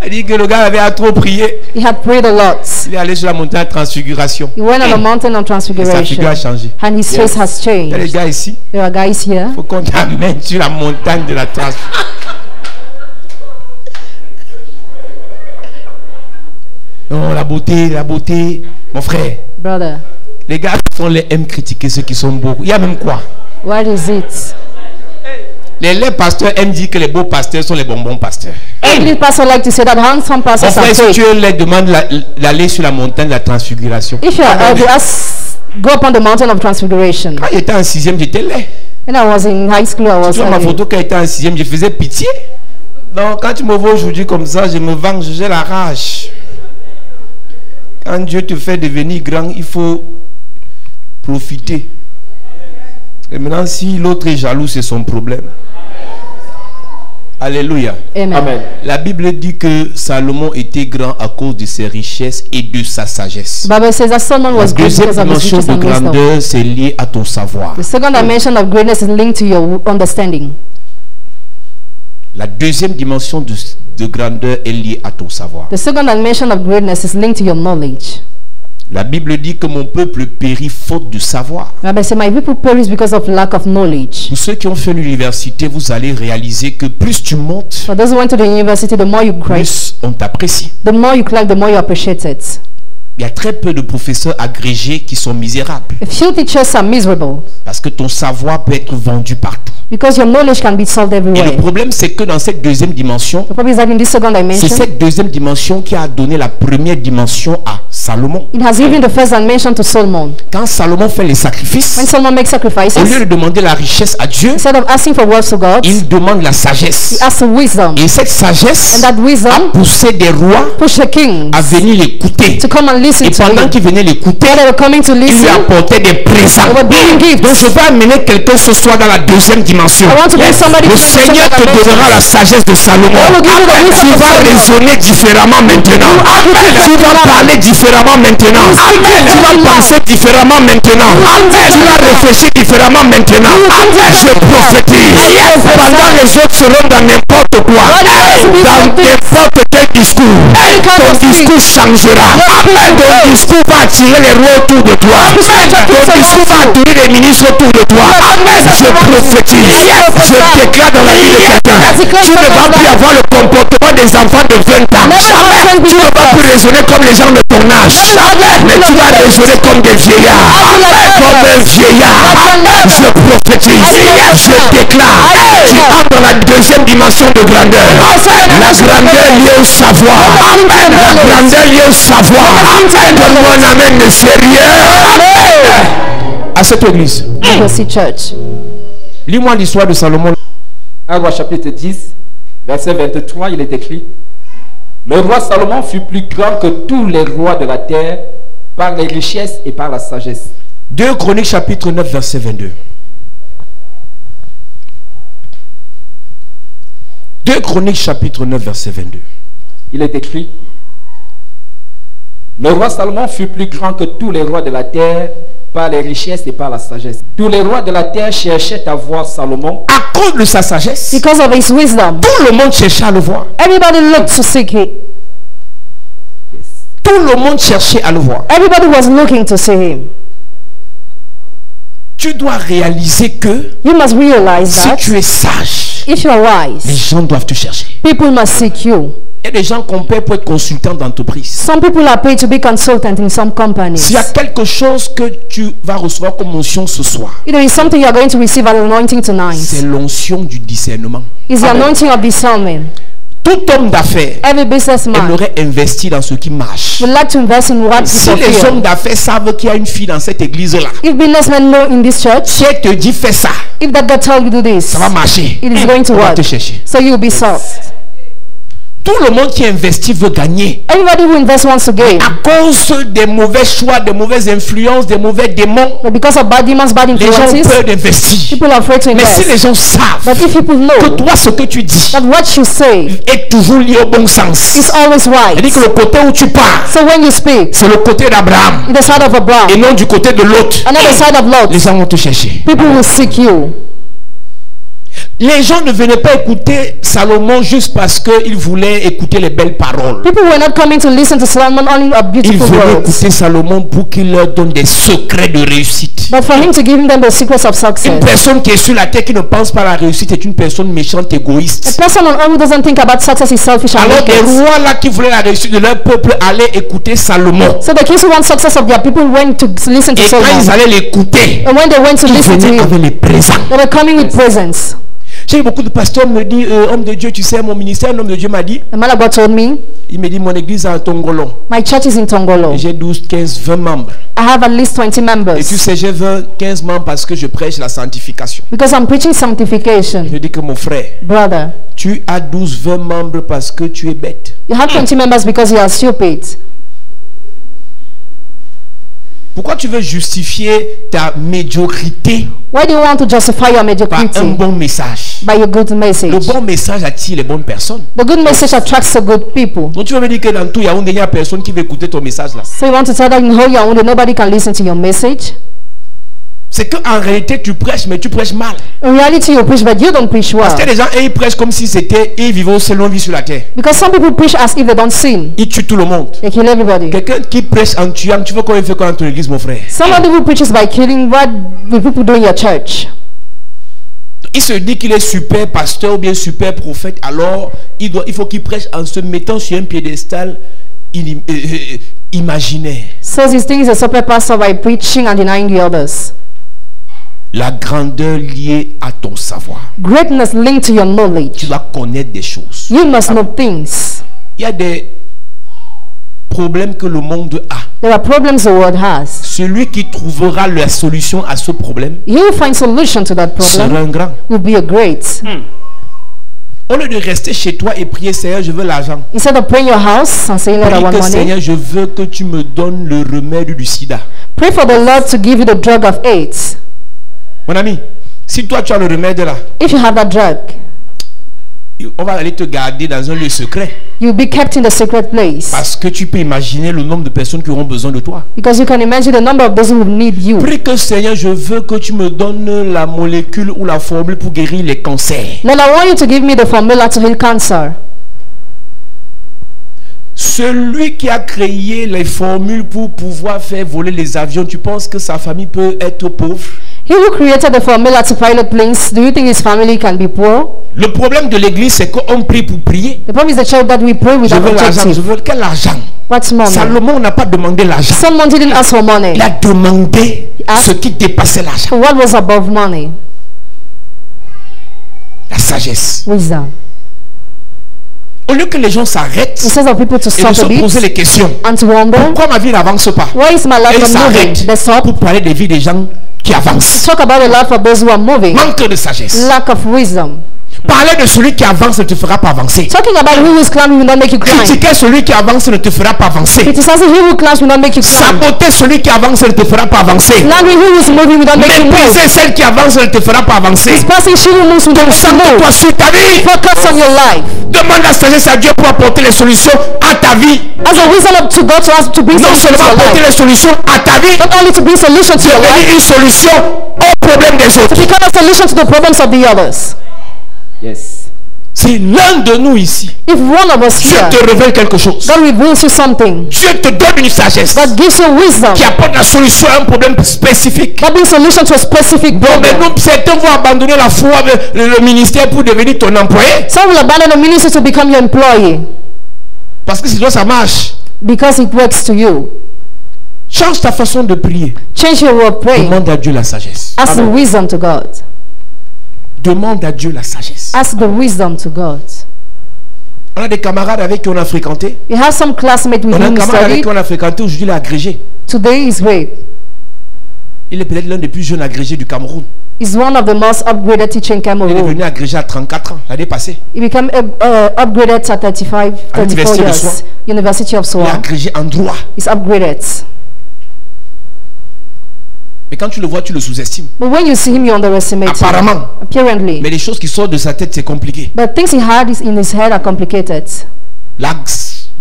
Il dit que le gars avait trop prié.
He had prayed a lot.
Il est allé sur la montagne de la transfiguration.
He went on the mountain of
Et sa
transfiguration,
figure a changé.
and his face has
Il y a des
changed.
gars ici.
There are guys here.
Il faut qu'on t'amène sur la montagne de la transfiguration. Non, la beauté, mon frère.
Brother,
Les gars aiment critiquer ceux qui sont beaux. Il y a même quoi?
what is it?
Les pasteurs aiment dire que les beaux pasteurs sont les bonbons pasteurs.
Ugly pastor like to say that handsome
Mon
pastors are
frère, si
fake.
tu es laid, demande d'aller sur la montagne de la transfiguration.
If you are ugly, go upon the mountain of transfiguration.
Quand j'étais en 6e, j'étais laid.
When I was in high school, I was
Tu vois ma
ugly.
photo quand j'étais en 6e, je faisais pitié. Donc quand tu me vois aujourd'hui comme ça, je me venge, j'ai la rage. Quand Dieu te fait devenir grand, il faut profiter. Et maintenant, si l'autre est jaloux, c'est son problème. Alléluia.
Amen.
La Bible dit que Salomon était grand à cause de ses richesses et de sa sagesse.
The Bible says that Solomon
La
was great
deuxième
because of his
dimension
riches
de
and wisdom.
grandeur, c'est lié à ton savoir.
The second dimension of greatness is linked to your understanding.
La deuxième dimension de grandeur est liée à ton savoir.
The second dimension of greatness is linked to your knowledge.
La Bible dit que mon peuple périt faute de savoir.
The Bible says, my people perish because of lack of knowledge.
Pour ceux qui ont fait l'université, vous allez réaliser que plus tu montes,
For those who went to the university, the more you cry,
plus on t'apprécie.
the more you climb, the more you appreciate it.
Il y a très peu de professeurs agrégés qui sont misérables.
A few teachers are miserable
Parce que ton savoir peut être vendu partout.
because your knowledge can be sold
Et le
everywhere.
problème, c'est que dans cette deuxième dimension,
The problem is that in this second
c'est
dimension,
cette deuxième dimension qui a donné la première dimension à Salomon.
it has given the first dimension to Solomon.
Quand Salomon fait les
When
sacrifices,
Solomon makes
au lieu
sacrifices,
de demander la richesse à Dieu,
instead of asking for wealth to God,
il demande la
he
sagesse.
asks for wisdom.
Et cette sagesse
And that
a
wisdom
poussé des rois
pushed the kings
à venir l'écouter.
to come and listen
Et
to
pendant
him.
qu'ils venaient l'écouter,
While they were coming to
il lui
listen,
apportait des présents.
they were bringing gifts.
Donc je vais amener quelqu'un ce soir dans la deuxième dimension.
I want to bring somebody
Le
to the
Seigneur te
second
donnera la sagesse de Salomon.
I will give you the wisdom
Tu
of
vas
Solomon.
raisonner différemment maintenant. Tu vas parler différemment maintenant. Tu vas penser différemment maintenant. Tu vas réfléchir différemment maintenant. Je prophétise. Pendant les autres seront dans n'importe quoi, dans n'importe quel discours, ton discours changera. Ton discours va attirer les rois autour de toi. Ton discours va attirer les ministres autour de toi. Je prophétise. Je déclare dans la vie de quelqu'un. Tu ne vas plus avoir le comportement des enfants de 20 ans. Tu ne vas plus raisonner comme les gens de ton âge. Mais tu vas raisonner comme des vieillards. Comme un vieillard. Je prophétise. Je déclare. Tu entres dans la deuxième dimension de grandeur. La grandeur liée au savoir. La grandeur liée au savoir. Donne-moi un amen de sérieux. À cette église.
Mercy Church.
Lis-moi l'histoire de Salomon.
1 Roi chapitre 10, verset 23, il est écrit: Le roi Salomon fut plus grand que tous les rois de la terre par les richesses et par la sagesse.
2 Chroniques chapitre 9 verset 22. 2 Chroniques chapitre 9 verset 22.
Il est écrit: Le roi Salomon fut plus grand que tous les rois de la terre par les richesses et par la sagesse. Tous les rois de la terre cherchaient à voir Salomon.
À cause de sa sagesse,
Because of his wisdom,
tout le monde cherchait à le voir.
everybody looked to seek it.
Tout le monde cherchait à le voir.
Everybody was looking to see him.
Tu dois réaliser que
You must realize
si
that
tu es sage,
if you are
les
wise,
gens doivent te chercher.
people must seek you.
Il y a des gens qu'on paie pour être consultant d'entreprise.
Some people are paid to be consultant in some companies.
S'il y a quelque chose que tu vas recevoir comme onction ce soir,
If there is something you are going to receive an anointing
c'est
tonight,
l'onction du discernement.
is the anointing of discernment.
Tout homme d'affaires
Every businessman
aimerait investir dans ce qui marche.
would like to invest in what
Si
people
les
feel.
hommes d'affaires savent qu'il y a une fille dans cette église-là,
If businessmen know in this church,
si elle te dit fais ça,
if that God tell you to do this,
ça va marcher.
it is going to
On va
work.
te chercher.
So you will be solved.
Tout le monde qui investit veut gagner.
Everybody who invests wants to gain.
À cause des mauvais choix, des mauvaises influences, des mauvais démons,
But because of bad demons, bad
les gens ont
influences,
peur d'investir.
people are afraid to
Mais si
invest.
les gens savent
But if people
que
know
toi, ce que tu dis
that what you say
est toujours lié au bon sens,
is always
c'est-à-dire que
right,
le côté où tu pars,
so when you speak,
c'est le côté d'Abraham
the side of
et
Abraham,
non du côté de l'autre.
another side of
Les
Lot,
gens vont te chercher.
people will seek you.
Les gens ne venaient pas écouter Salomon juste parce qu'ils voulaient écouter les belles paroles.
People were not coming to listen to Solomon only of
Ils
beautiful
venaient
words,
écouter Salomon pour qu'il leur donne des secrets de réussite.
but for him to give them the secrets of
Une
success.
personne qui est sur la terre qui ne pense pas à la réussite est une personne méchante,
A
égoïste.
person on earth who doesn't think about success is selfish and
Alors les
wicked.
rois là qui voulaient la réussite de leur peuple allaient écouter Salomon.
So the kings who want success of their people went to listen to
Et quand ils
Solomon.
allaient l'écouter,
And when they went to
ils
listen to
venaient
him,
avec les présents.
they were coming with presents.
J'ai beaucoup de pasteurs me disent, homme de Dieu, tu sais, mon ministère, un homme de Dieu m'a dit,
The man of God told me,
il me dit, mon église est en Tongolon.
my church is in Tongolo.
J'ai 12, 15, 20 membres.
I have at least 20
Et tu
members
sais, j'ai 15 membres parce que je prêche la sanctification.
because I'm preaching sanctification.
Je dis que mon frère,
Brother,
tu as 12, 20 membres parce que tu es bête.
you have 20 members because you are stupid.
Pourquoi tu veux justifier ta médiocrité
Why do you want to justify your
par un
mediocrity
bon message?
by your good
Le
message?
bon message attire les bonnes personnes.
The good message attracts the good people.
Donc tu veux me dire que dans tout Yaoundé, il n'y a personne qui veut écouter ton message là.
So you want to tell that in Hoyaoundé nobody can listen to your message?
C'est qu'en réalité tu prêches, mais tu prêches mal.
In reality you preach but you don't preach well.
Parce qu'il y a des gens, et ils prêchent comme si c'était, ils vivaient aussi longue vie sur la terre.
Because some people preach as if they don't sin.
Ils tuent tout le monde.
They kill everybody.
Quelqu'un qui prêche en tuant, tu veux qu'on fait quoi dans ton église, mon frère?
Somebody who preaches by killing, what will people do in your church?
Il se dit qu'il est super pasteur ou bien super prophète, alors il faut qu'il prêche en se mettant sur un piédestal imaginaire.
So these things are super pastor by preaching and denying the others.
La grandeur liée à ton savoir.
Greatness linked to your
Tu
knowledge.
dois connaître des choses.
You must know things.
Il y a des problèmes que le monde a.
There are problems the world has.
Celui qui trouvera la solution à ce problème
You will find solution to that
sera
problem.
un grand.
Will be a great.
Au lieu de rester chez toi et prier, Seigneur, je veux l'argent.
Instead of praying your house and saying, Lord, I
Prie
want
que,
money,
Seigneur, je veux que tu me donnes le remède du sida.
pray for the Lord to give you the drug of AIDS.
Mon ami, si toi tu as le remède là,
If you have that drug,
on va aller te garder dans un lieu secret.
you'll be kept in the secret place.
Parce que tu peux imaginer le nombre de personnes qui auront besoin de toi.
Because you can imagine the number of those who need you.
Prie que, Seigneur, je veux que tu me donnes la molécule ou la formule pour guérir les cancers.
Lord, I want you to give me the formula to heal cancer.
Celui qui a créé les formules pour pouvoir faire voler les avions, tu penses que sa famille peut être pauvre?
He who created the formula to pilot planes, do you think his family can be poor?
Le problème de l'église, c'est qu'on prie pour prier.
The problem is the church that we pray
Je
without
veux l'argent, je
objective.
veux quel argent?
What's money?
Salomon n'a pas demandé l'argent.
Someone didn't ask for money.
Il a demandé ce qui dépassait l'argent.
What was above money?
La sagesse.
Wisdom.
Au lieu que les gens s'arrêtent
Instead of people to
et de
stop
se
a bit
poser les questions,
and to wonder,
pourquoi ma vie n'avance pas?
why is my
Et
life
ils
not moving?
s'arrêtent
They stop.
pour parler des vies des gens qui avancent.
Talk about the life of those who are moving.
Manque de sagesse.
Lack of wisdom.
Parler de celui qui avance ne te fera pas avancer.
Talking about who is climbing will not make you climb.
Critiquer celui qui avance ne te fera pas avancer.
Criticizing who climbs will not make you climb.
Saboter celui qui avance ne te fera pas avancer.
Slandering who is moving will not make you move.
Mépriser celle qui avance ne te fera pas avancer.
Dispersing she who moves will not make you move.
Concentre-toi sur ta vie.
Focus on your life.
Demande la sagesse à Dieu pour apporter les solutions à ta vie.
As a wisdom up to God to ask to bring
Non
solution to
seulement
your
apporter
life.
les solutions à ta vie,
Not only to bring solution to your life,
devenir une solution au problème des autres.
to become a solution to the problems of the others.
Yes.
Si l'un de nous ici,
If one of us
Dieu
here,
te révèle quelque chose,
God reveals you something,
Dieu te donne une sagesse
God gives you wisdom,
qui apporte la solution à un problème spécifique.
that brings solution to a specific
Bon, mais
problem.
nous, certains vont abandonner la foi, le ministère pour devenir ton employé.
Some will abandon the ministry to become your employee
Parce que sinon ça marche.
because it works to you.
Change ta façon de prier.
Change your way of praying.
Demande à Dieu la sagesse.
Ask the wisdom to God.
Demande à Dieu la sagesse.
Ask the wisdom to God.
On a des camarades avec qui on a fréquenté.
You have some classmate with
On a un
whom you
camarade avec
studied.
qui on a fréquenté, aujourd'hui il est agrégé.
Today is great.
Il est peut-être l'un des plus jeunes agrégés du Cameroun.
He's one of the most upgraded teachers in
Il est
Cameroon.
devenu agrégé à 34 ans, l'année passée.
He became upgraded at 34
l'université de
years.
Soa.
University of
Il est
Soa.
agrégé en droit.
He's upgraded.
Mais quand tu le vois, tu le sous-estimes.
But when you see him, you underestimate him.
Apparemment.
Apparently.
Mais les choses qui sortent de sa tête, c'est compliqué.
But things he had in his head are complicated.
La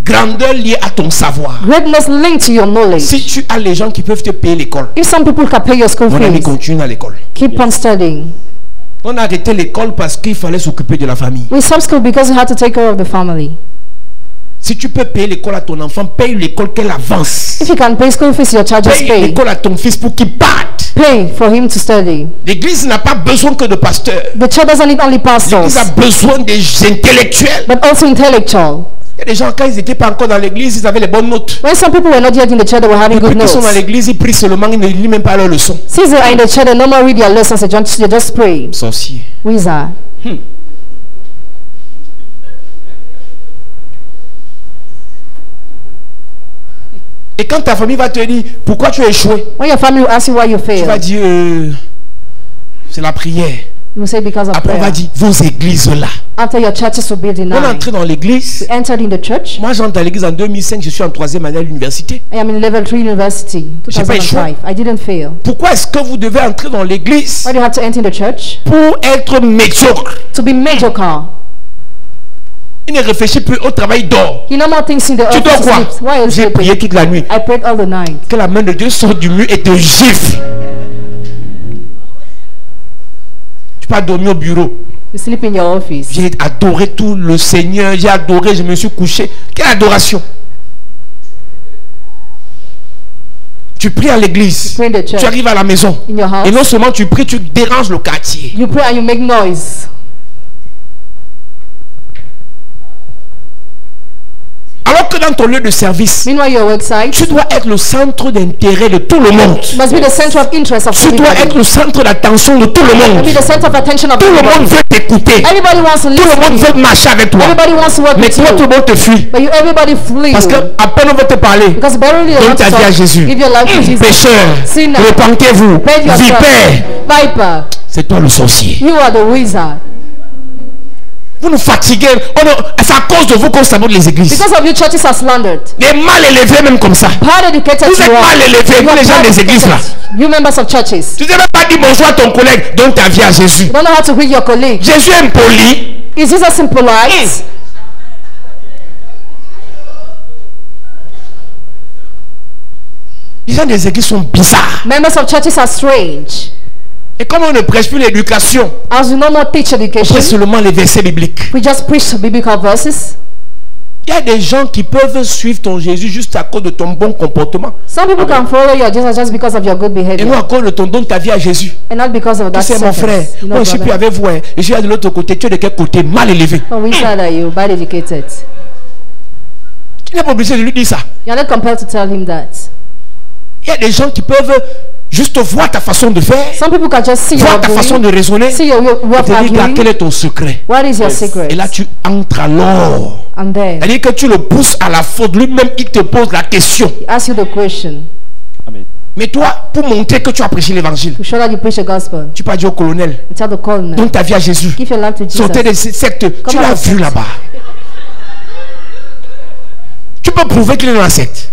grandeur liée à ton savoir.
Greatness linked to your knowledge.
Si tu as les gens qui peuvent te payer l'école,
If some people can pay your school
mon ami,
fees,
continue à l'école.
keep on studying.
On a arrêté l'école parce qu'il fallait s'occuper de la famille.
We stopped school because we had to take care of the family.
Si tu peux payer l'école à ton enfant, paye l'école qu'elle avance.
If you can pay school fees, your child just
Paye
pay.
l'école à ton fils pour qu'il parte.
Pay for him to study.
L'église n'a pas besoin que de pasteurs.
The church doesn't need only pastors,
L'église a besoin des intellectuels.
but also intellectual.
Il y a des gens, quand ils n'étaient pas encore dans l'église, ils avaient les bonnes notes.
When some people were not yet in the church, they were having
Depuis
good
qu'ils sont
notes.
dans l'église, ils prient seulement, ils ne lisent même pas leurs leçons.
Since they are in the church, they no more read their lessons, they just pray.
Sorcier.
Wizard.
Et quand ta famille va te dire, pourquoi tu as échoué?
When your family will ask you why you
Tu vas
failed,
dire, c'est la prière.
you will say because of
Après, on va
prayer.
dire, vos églises là.
After your churches will be
On est
denied,
entré dans l'église.
entered in the church.
Moi, j'entre à l'église en 2005, je suis en 3e année à l'université.
I am in level 3 university,
J'ai pas échoué.
2005. I didn't fail.
Pourquoi est-ce que vous devez entrer dans l'église
Why do you have to enter in the church?
pour être médiocre?
To be mediocre.
Il ne réfléchit plus au travail d'or.
He no more thinks in the
Tu dors
office
quoi?
sleeps. Why are you
J'ai prié
sleeping?
toute la nuit.
I prayed all the night.
Que la main de Dieu sorte du mur et te gifle. Tu peux dormir au bureau.
You sleep in your office.
J'ai adoré tout le Seigneur. J'ai adoré, je me suis couché. Quelle adoration! Tu pries à l'église.
Pray in the church.
Tu arrives à la maison.
In your house.
Et non seulement tu pries, tu déranges le quartier.
You pray and you make noise.
Alors que dans ton lieu de service,
Meanwhile, your work site
tu dois être le centre d'intérêt de tout le monde.
must be the center of interest of
Tu dois être
everybody.
le centre d'attention de tout le monde.
Be the center of attention of
Tout le monde
everybody.
veut t'écouter.
Everybody wants to
Tout le
listen
monde
to
veut
you.
marcher avec toi.
Everybody wants to work
Mais
with
toi, tout
you.
le monde te fuit.
But everybody flee
Parce que
you.
à peine on veut te parler.
Because barely they
Donne
want to
ta vie à
talk.
Jésus.
Give your life to Jesus.
Pécheur,
Sinner.
repentez-vous.
Repent yourself.
Vipère,
Viper,
c'est toi le sorcier.
you are the wizard.
Vous nous fatiguez. C'est à cause de vous qu'on sabote les églises.
Because of you, churches are slandered.
Les mal élevés même comme ça.
Bad educated
Vous êtes
you are.
mal élevés,
You
vous
are
les gens
bad
des églises là.
educated. You members of churches.
Tu ne sais même pas dire bonjour à ton collègue, donne ta vie à Jésus.
You don't know how to greet your colleague.
Jésus est impoli.
Is Jesus impolite?
Les gens des églises sont bizarres.
Members of churches are strange.
Et comme on ne prêche plus l'éducation,
As we no more teach
on
education,
prêche seulement les versets bibliques.
we just preach biblical verses.
Il y a des gens qui peuvent suivre ton Jésus juste à cause de ton bon comportement.
Some people can follow your Jesus just because of your good
Et non
behavior,
à cause de ton don de ta vie à Jésus.
and not because of
Tu
that
sais mon frère,
sentence. You know,
moi je suis plus
brother?
avec vous, hein. Je suis de l'autre côté. Tu es de quel côté? Mal élevé.
Oh, wizard are you? Bad educated.
Tu n'es pas obligé de lui dire ça.
You're not compelled to tell him that.
Il y a des gens qui peuvent juste voir ta façon de faire,
Some people can just see your
voir ta façon de
doing,
raisonner,
see your way
et
of
te dire
arguing.
quel est ton secret.
What is your secret?
Et là tu entres alors.
And then
C'est-à-dire que tu le pousses à la faute. Lui-même il te pose la question.
he asks you the question
Amen.
Mais toi, pour montrer que tu as prêché l'évangile,
to show that you preach the gospel.
tu peux dire au colonel,
You tell the colonel,
donne ta vie à Jésus.
give your life to
Sortez
Jesus.
des sectes. Tu
Comment
l'as
la
vu
secte?
là-bas. Tu peux prouver qu'il est dans la secte.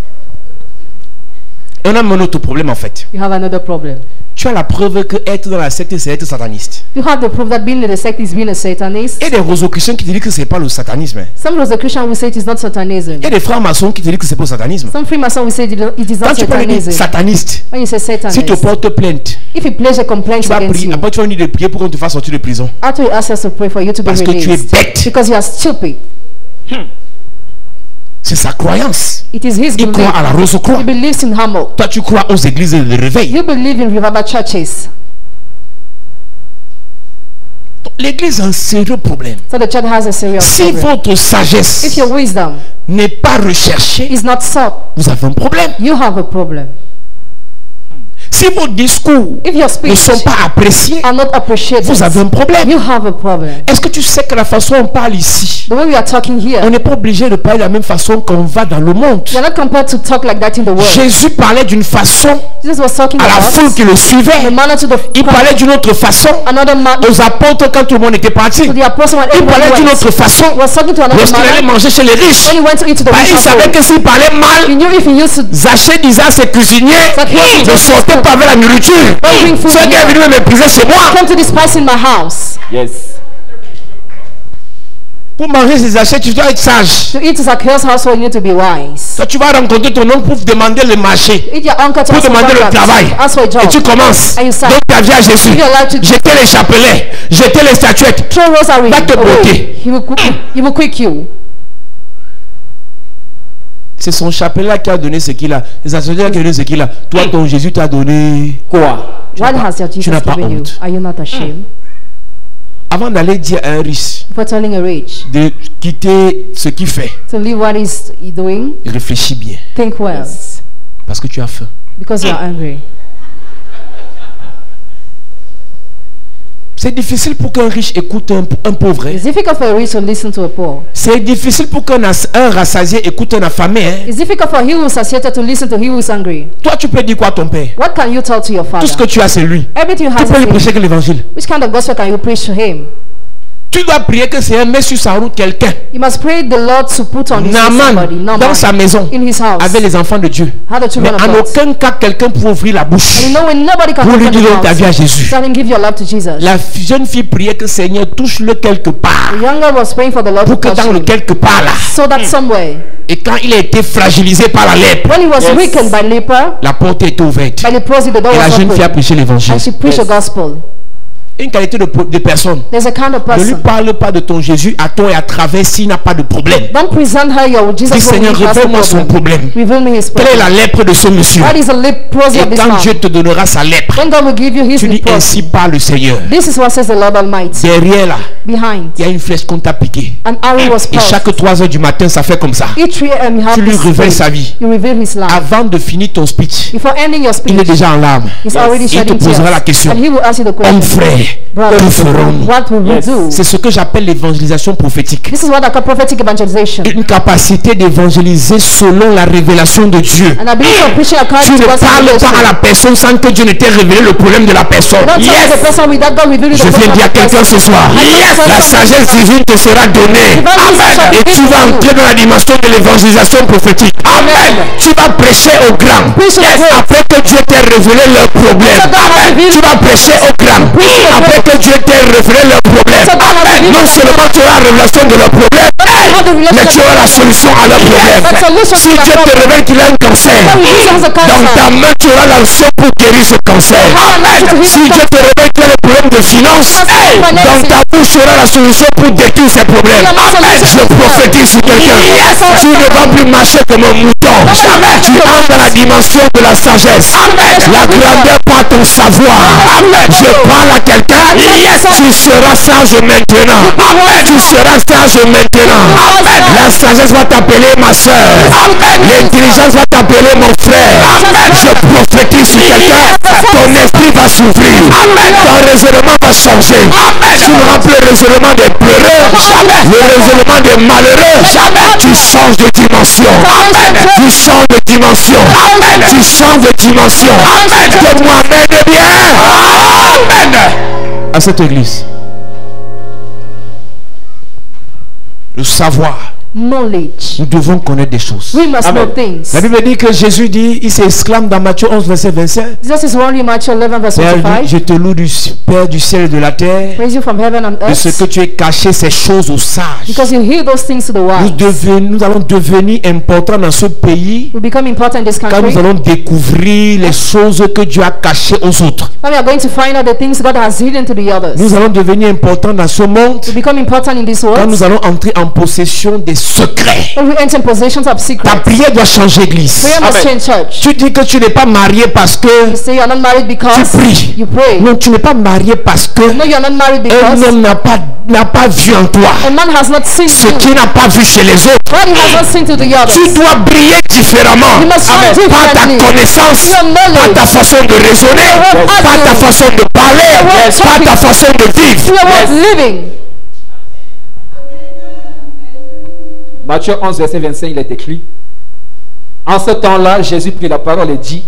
Et on a un autre problème en fait.
You have another problem.
Tu as la preuve que être dans la secte, c'est être sataniste.
You have the proof that being in the sect is being a Satanist.
Il y a des rosicruciens qui te disent que c'est pas le satanisme.
Some Rosicrucians will say it is not Satanism.
Il y a des frères maçons qui te disent que c'est pas le satanisme.
Some Freemason will say it is
Quand
not
tu peux lui dire
Satanism.
sataniste,
When you say
si tu
Satanist,
portes plainte,
if he places a complaint
tu vas
against
prier.
you,
Après tu vas venir de prier pour qu'on te fasse sortir de prison.
after he asks us to pray for you to be
Parce que tu es
released,
bête.
because you are stupid.
C'est sa croyance.
It is his
Il croit
belief.
à la Rose-Croix.
He believes in Hamo.
Toi tu crois aux églises de réveil.
You believe in revival churches.
L'église a un sérieux problème.
So the church has a serious
Si
problem.
votre sagesse
If your wisdom
n'est pas recherchée,
is not sought,
vous avez un problème.
you have a problem.
Si vos discours
If your
ne
speech
sont pas appréciés,
are not appreciated,
vous avez un problème.
you have a problem.
Est-ce que tu sais que la façon dont on parle ici,
The way we are talking here,
on n'est pas obligé de parler de la même façon qu'on va dans le monde.
we are not compelled to talk like that in the world.
Jésus parlait d'une façon
Jesus was talking
à la foule
about
qui le
the
suivait.
manner to the
Il parlait d'une autre façon
another man
aux apôtres quand tout le monde était parti.
to the apostle when
Il parlait
everyone
d'une
went.
autre façon
He was talking to another
lorsqu'il allait
man
manger chez les riches.
when he went to eat to the
Bah,
rich
il savait
people.
que s'il parlait
He
mal,
knew if he used to
Zachée disait à ses cuisiniers,
Zacchaeus
ne sortez pas avec la nourriture.
bring food
Ceux qui
here.
est venu me mépriser, c'est moi.
come to this place in my house.
Yes.
Pour manger ces achats, tu dois être sage.
To eat Zacchaeus' household, you need to be wise.
Toi, tu vas rencontrer ton oncle pour demander le marché,
Eat your uncle to
pour
ask for
demander le
contract.
travail.
Ask for a job.
Et tu commences.
And you start.
Donc ta vie à Jésus.
Give your life to
Jeter les chapelets, jeter les statuettes.
Throw rosary
Va te
away.
bloquer.
He will quick you.
C'est son chapelet qui a donné ce qu'il a. Les associés qui a donné ce qu'il a. Toi, ton Jésus t'a donné quoi?
What has your
tu
Jesus
n'as pas
given you?
honte.
Are you not ashamed?
Avant d'aller dire à un riche
For telling a rich
de quitter ce qu'il fait,
to leave what he's doing,
réfléchis bien.
think well,
Parce que tu as faim.
because you are angry.
C'est difficile pour qu'un riche écoute un pauvre. Hein.
It's difficult for a rich to listen to a poor.
C'est difficile pour qu'un rassasié écoute un affamé. Hein.
It's difficult for he who is satiated to listen to he who is hungry.
Toi, tu peux dire quoi à ton père?
What can you tell to your
Tout
father?
ce que tu as, c'est lui.
Everything you
Tu
have
peux
is
lui
him.
prêcher que l'évangile.
Which kind of gospel can you preach to him?
Tu dois prier que c'est un met sur sa route quelqu'un.
You must pray the Lord to put on his somebody.
Naaman, dans sa maison,
in his house.
avec les enfants de Dieu.
Had the
Mais
children of
en
God.
aucun cas, quelqu'un peut ouvrir la bouche.
And you know when nobody can
Pour lui
open
dire
the
ta vie à
house,
Jésus.
tell him give your life to Jesus.
La jeune fille priait que Seigneur touche-le quelque part.
The young girl was praying for the Lord to
Pour que
touch
dans le
him.
quelque part là,
So that somewhere,
et quand il a été fragilisé par la lèpre,
when he was weakened by leper,
la porte était ouverte.
by leprosy, the door
Et la
was
jeune fille a
open.
prêché l'évangile.
And she preached the gospel.
une qualité de personne.
There's a kind of
Ne lui
person.
parle pas de ton Jésus à toi et à travers s'il n'a pas de problème.
Don't present her your Jesus.
Dis, Seigneur,
when he has a
révèle-moi son problème.
Reveal me his
Quelle est
problem.
la lèpre de ce monsieur?
What is the leprosy
Et
of this
quand
man?
Dieu te donnera sa lèpre,
When God will give you his
tu dis, ainsi
leprosy.
parle le Seigneur.
This is what says the Lord Almighty.
Derrière là,
Behind,
il y a une flèche qu'on t'a piquée.
an arrow was
Et
pierced.
chaque 3 heures du matin, ça fait comme ça.
Each 3 a.m. you have
Tu lui
this
révèles sa
spirit.
vie.
You reveal his life.
Avant de finir ton speech,
Before ending your
il est
speech,
déjà en larmes.
he's already
Il te
shedding
posera
tears.
la question.
And he will ask you the
Homme
question.
frère,
Brother,
que ferons-nous?
what will we do?
C'est ce que j'appelle l'évangélisation prophétique.
This is what I call prophetic evangelization.
Une capacité d'évangéliser selon la révélation de Dieu.
And I believe of preaching
Tu
according
ne
to God's
parles pas à
revelation.
la personne sans que Dieu ne t'ait révélé le problème de la personne.
Don't talk to the person without God revealing the
Je viens
problem
dire à
of the
quelqu'un
person.
ce soir, la sagesse divine te sera donnée. Et tu vas entrer dans la dimension de l'évangélisation prophétique. Amen. Tu vas prêcher aux grands. Après que Dieu t'ait révélé leurs problèmes. Tu vas prêcher aux grands. Après que Dieu t'ait révélé leurs problèmes. Non seulement tu auras la révélation de leurs problèmes, mais tu auras la solution à leurs problèmes. Si Dieu te révèle qu'il a un cancer, dans ta main tu auras la solution pour guérir ce cancer. Si Dieu te révèle qu'il a le problème de finances, dans ta bouche tu auras la solution pour détruire ces problèmes. Je prophétise sur quelqu'un. Tu ne vas plus marcher comme un mouton. Tu entres dans la dimension de la sagesse. La grandeur par ton savoir. Je parle à quelqu'un. Tu seras sage maintenant. Tu seras sage maintenant. La sagesse va t'appeler ma soeur. L'intelligence va t'appeler mon frère. Je prophétise sur quelqu'un. Ton esprit va s'ouvrir. Ton raisonnement va changer. Tu n'auras plus le raisonnement des pleureux. Le raisonnement des malheureux. Tu changes de dimension. Tu changes de dimension. Tu changes de dimension. Donne-moi amen de bien. Amen. À cette église, le savoir,
Knowledge.
nous devons connaître des choses.
We must know things.
La Bible dit que Jésus dit, il s'exclame dans Matthieu 11 verset 25.
Jesus is warning you, Matthew 11 verse
Père,
25.
je te loue du Père du ciel et de la terre,
Praise you from heaven and
de ce que
earth.
tu as caché ces choses aux sages.
Because you hear those things to the wise.
Nous allons devenir importants dans ce pays
We become important in this
quand
country.
nous allons découvrir les choses que Dieu a cachées aux autres.
When we are going to find out the things God has hidden to the others.
Nous allons devenir importants dans ce monde
We become important in this
quand
world.
nous allons entrer en possession des secrets.
When we enter in possessions of
Ta
secrets.
prière doit changer, église.
Prayer must change church.
Tu dis que tu n'es pas marié parce que
You say you are not married because
tu pries.
you pray.
Non, tu n'es pas marié parce que
No, you are not married
un
because
homme n'a pas vu en toi
a man has not seen
ce
you.
qu'il n'a pas vu chez les autres.
What he has not seen to the others.
Tu dois briller différemment.
You must shine
Par ta
differently.
connaissance,
Your knowledge.
par ta façon de raisonner,
Yes.
par ta façon de parler,
Yes.
par ta façon de vivre.
You are worth living.
Matthieu 11, verset 25, il est écrit: En ce temps-là, Jésus prit la parole et dit: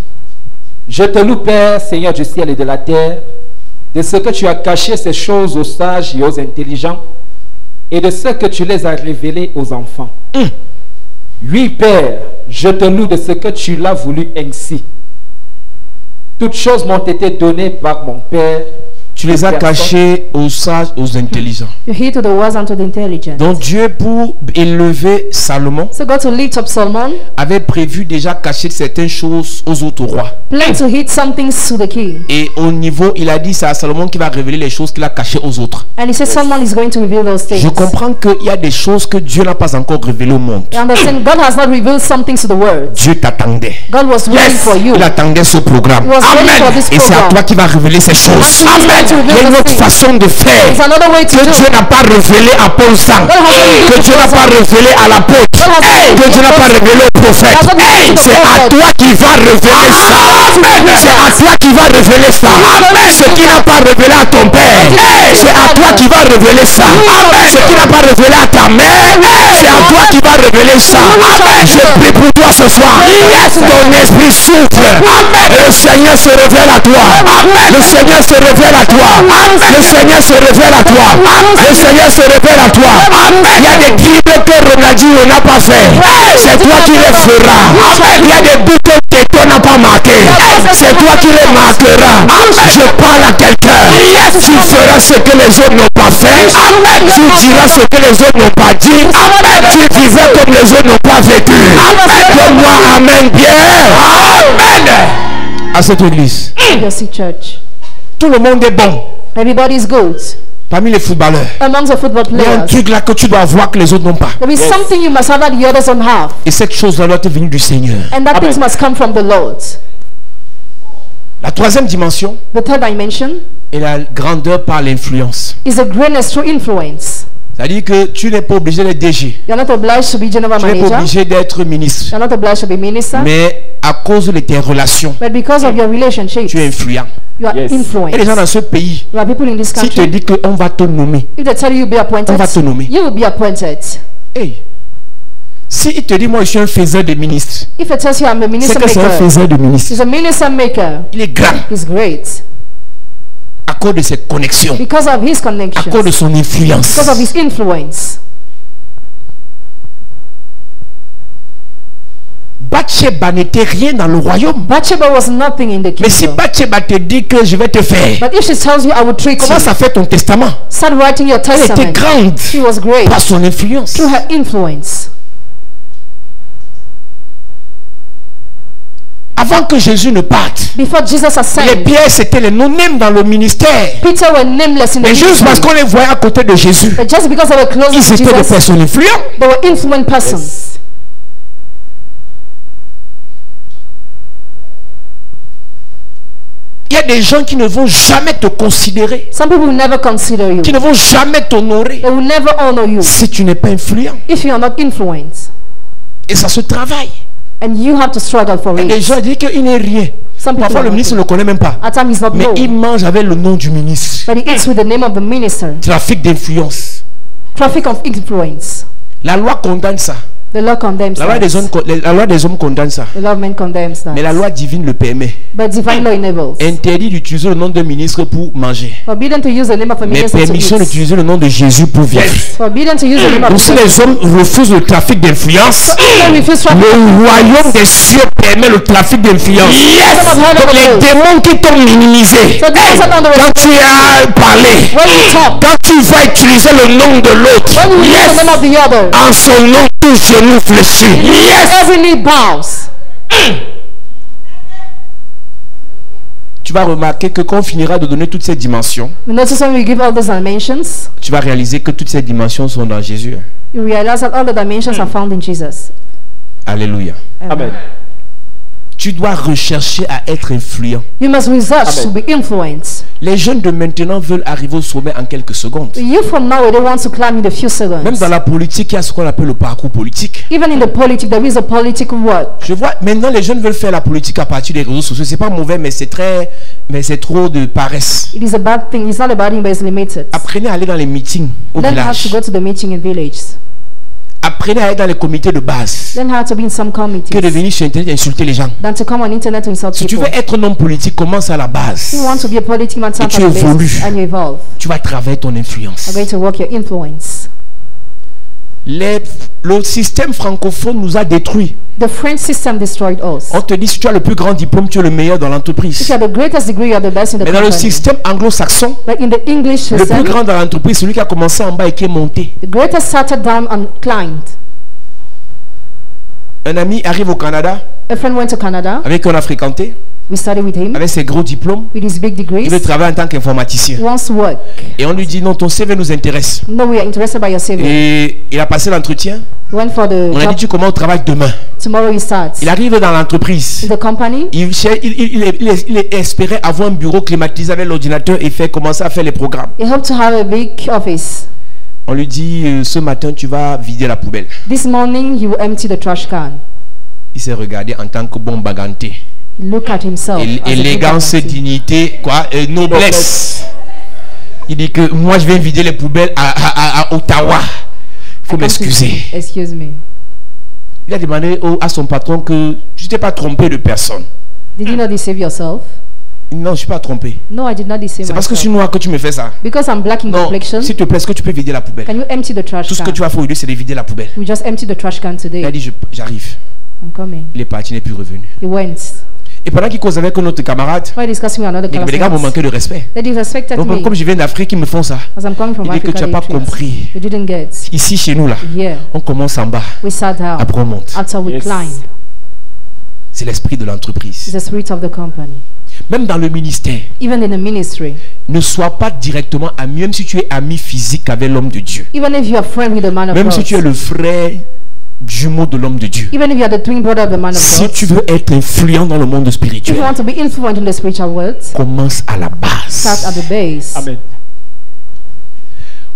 Je te loue, Père, Seigneur du ciel et de la terre, de ce que tu as caché ces choses aux sages et aux intelligents, et de ce que tu les as révélées aux enfants. Oui, Père, je te loue de ce que tu l'as voulu ainsi. Toutes choses m'ont été données par mon Père.
Tu les as cachés aux sages, aux intelligents.
You hear to the wise and to the intelligent.
Donc Dieu, pour élever Salomon,
So God to lift up Solomon,
avait prévu déjà cacher certaines choses aux autres rois.
plan to hit some things to the king.
Et au niveau, il a dit, c'est à Salomon qui va révéler les choses qu'il a cachées aux autres.
And he said Solomon is going to reveal those things.
Je comprends qu'il y a des choses que Dieu n'a pas encore révélées au monde.
You understand? God has not revealed some things to the world.
Dieu t'attendait.
God was waiting for you.
Il attendait ce programme.
He was waiting for this
Et c'est à
program.
toi qui va révéler ces choses.
And he is going to
Il y a
reveal
une
those
autre
things.
façon de faire
There's another way to
que
do
Dieu
it.
n'a pas révélé à Paul Sang, que Dieu n'a pas révélé à l'apôtre, que Dieu n'a pas révélé au prophète. C'est à toi qui va révéler ça. C'est à toi qui va révéler ça. Ce qui n'a pas révélé à ton père, c'est à toi qui va révéler ça. Ce qui n'a pas révélé à ta mère, c'est à toi qui va révéler ça. Je prie pour toi ce soir. Ton esprit souffle. Le Seigneur se révèle à toi. Le Seigneur se révèle à toi. Le Seigneur se révèle à toi. Le Seigneur se révèle à toi. Il y a des dribbles que Ronaldinho n'a pas fait. C'est toi qui les feras. Il y a des buts que toi n'a pas marqué. C'est toi qui les marqueras. Je parle à quelqu'un. Tu feras ce que les autres n'ont pas fait. Tu diras ce que les autres n'ont pas dit. Tu vivras comme les autres n'ont pas vécu. Donne-moi amen bien. Amen. À cette église,
Your seed church.
tout le monde est bon.
Everybody's good.
Parmi les footballeurs,
Among the football
il y a un
players,
truc là que tu dois avoir que les autres n'ont pas.
there is something you must have that the others don't have.
Et cette chose-là doit être venue du Seigneur.
And that things must come from the Lord.
La troisième dimension
The third dimension
est la grandeur par l'influence.
is the greatness through influence.
C'est-à-dire que tu n'es pas obligé d'être DG.
You're not obliged to be general
Tu n'es pas
manager.
obligé d'être ministre.
You're not obliged to be minister.
Mais à cause de tes relations,
But because of your relationships,
tu es influent.
you are
Yes.
Il y a
influenced.
des gens dans ce pays,
There are people in this
si te
country,
dit qu'on va te nommer,
if they tell you you'll be appointed,
on va te nommer.
you will be appointed.
Hey, si il te dit moi je suis un faiseur de ministres,
If it tells you I'm a
c'est
minister
que c'est un
maker,
faiseur de ministres.
he's a minister maker.
Il est grand
He's great
à cause de ses connexions,
because of his
à
connections,
cause de son influence.
because of his influence.
Bathsheba n'était rien dans le royaume.
Bathsheba was nothing in the
Mais si
kingdom.
Bathsheba te dit que je vais te faire,
But if she tells you I will treat
commence
you,
à faire ton testament.
start writing your
Elle était
testament.
grande
She was great
par son influence.
through her influence.
Avant que Jésus ne parte,
Before Jesus
les
ascended,
pierres c'était les noms même dans le ministère.
Peter were nameless in the
Mais juste parce
ministry.
qu'on les voyait à côté de Jésus,
But just because they were close
ils
to
étaient des
Jesus,
personnes influentes.
they were influent persons.
Il y a des gens qui ne vont jamais te considérer,
Some people will never consider you.
qui ne vont jamais t'honorer
They will never honor you
si tu n'es pas influent.
if you are not influenced.
Et ça se travaille.
And you have to struggle for
Et les
it.
gens disent qu'il n'est rien.
Some people
Parfois
are
le ministre ne
not.
le connaît même pas.
At times he's not
Mais il
known.
mange avec le nom du ministre.
But he eats with the name of the minister.
Trafic d'influence.
Traffic of influence.
La loi condamne ça.
The law condemns
La loi
that.
la loi des hommes condamne ça.
The law of men condemns
Mais la
that.
loi divine le permet.
But divine law enables.
Interdit d'utiliser le nom d'un ministre pour manger.
Forbidden to use the name of a
Mais
minister to
permission
eat.
d'utiliser le nom de Jésus pour vivre.
Forbidden to use the name of
Donc si les hommes refusent le trafic d'influence,
They refuse traffic.
le royaume des cieux permet le trafic d'influence. Donc les démons qui t'ont minimisé,
So this is another
quand tu as parlé,
when you talk,
quand tu vas utiliser le nom de l'autre,
when you use the name of the other,
en son nom, tout genou fléchit.
every knee bows.
Tu vas remarquer que quand on finira de donner toutes ces dimensions,
You notice when we give all those dimensions,
tu vas réaliser que toutes ces dimensions sont dans Jésus.
you realize that all the dimensions are found in Jesus.
Alléluia.
Amen.
Tu dois rechercher à être influent.
You must research
Amen.
to be influenced.
Les jeunes de maintenant veulent arriver au sommet en quelques secondes.
The youth from now, they want to climb in a few
Même
seconds.
dans la politique, il y a ce qu'on appelle le parcours politique.
Even in the politics, there is a political work.
Je vois, maintenant les jeunes veulent faire la politique à partir des réseaux sociaux. C'est pas mauvais, mais c'est trop de paresse.
It is a bad thing. It's not a bad thing, but it's limited.
Apprenez à aller dans les meetings au
Learn how to
village.
go to the meeting in villages.
Apprenez à aller dans les comités de base.
Learn how to be in some
Que de
committees
venir sur Internet et insulter les gens.
than to come on internet to insult
Si tu
people.
veux être un homme politique, commence à la base.
You want to be a politic man, start
tu
at the
évolues.
base and you evolve.
Tu vas travailler ton influence.
You're going to work your influence.
Le système francophone nous a détruits.
The French system destroyed us.
On te dit si tu as le plus grand diplôme, tu es le meilleur dans l'entreprise.
If you have the greatest degree, you are the best in the
Mais dans le
company.
système anglo-saxon,
But in the English
le plus
system,
grand dans l'entreprise, c'est celui qui a commencé en bas et qui est monté.
the greatest started down and climbed.
Un ami arrive au Canada,
A friend went to Canada.
avec qui on a fréquenté,
We studied with him
avec ses gros diplômes.
with his big
Il
degrees.
veut travailler en tant qu'informaticien.
He wants to work.
Et on lui dit non, ton CV nous intéresse.
No, we are interested by your CV.
Et il a passé l'entretien.
He went for the
On a dit
job.
tu commences au travail demain.
Tomorrow he starts.
Il arrive dans l'entreprise.
In the company,
Il espérait avoir un bureau climatisé avec l'ordinateur et commencer à faire les programmes.
he hoped to have a big office.
On lui dit ce matin tu vas vider la poubelle.
This morning he will empty the trash can.
Il s'est regardé en tant que bon baganté.
Look at himself. as a good
Élégance,
person.
dignité, quoi, noblesse. Il dit que moi je viens vider les poubelles à Ottawa. Il faut m'excuser.
Excuse me.
Il a demandé à son patron que je t'ai pas trompé de personne.
Did you not deceive yourself?
Non, je suis pas trompé.
No, I did not deceive
C'est parce que je
myself.
suis noir que tu me fais ça.
Because I'm black in
Non,
complexion,
s'il te plaît, est-ce que tu peux vider la poubelle?
can you empty the trash
Tout ce que
can?
tu vas faire aujourd'hui, c'est de vider la poubelle.
We just empty the trash can
Il a
today.
dit j'arrive.
I'm coming.
Il est parti, il n'est plus revenu.
He went.
Et pendant qu'il cause avec un autre camarade,
While discussing with another
il dit, mais les gars m'ont
classmate,
manqué de respect.
they disrespected
Donc,
me
comme je viens d'Afrique, ils me font ça.
as I'm coming from
Il dit que
Africa.
tu n'as pas
they treat.
compris.
You didn't get.
Ici, chez nous, là,
Here,
on commence en bas,
we sat down.
après on monte.
After we
Yes.
climbed.
C'est l'esprit de
It's
l'entreprise.
the spirit of the company.
Même dans le ministère,
Even in the ministry.
ne sois pas directement ami, même si tu es ami physique avec l'homme de Dieu.
Even if you are friend with the man of
Même
God.
si tu es le frère jumeau de l'homme de Dieu.
Even if you are the twin brother of the man of
Si
God.
tu veux être influent dans le monde
If you
spirituel,
want to be influent in the spiritual world,
commence à la
start at
base.
the base.
Amen.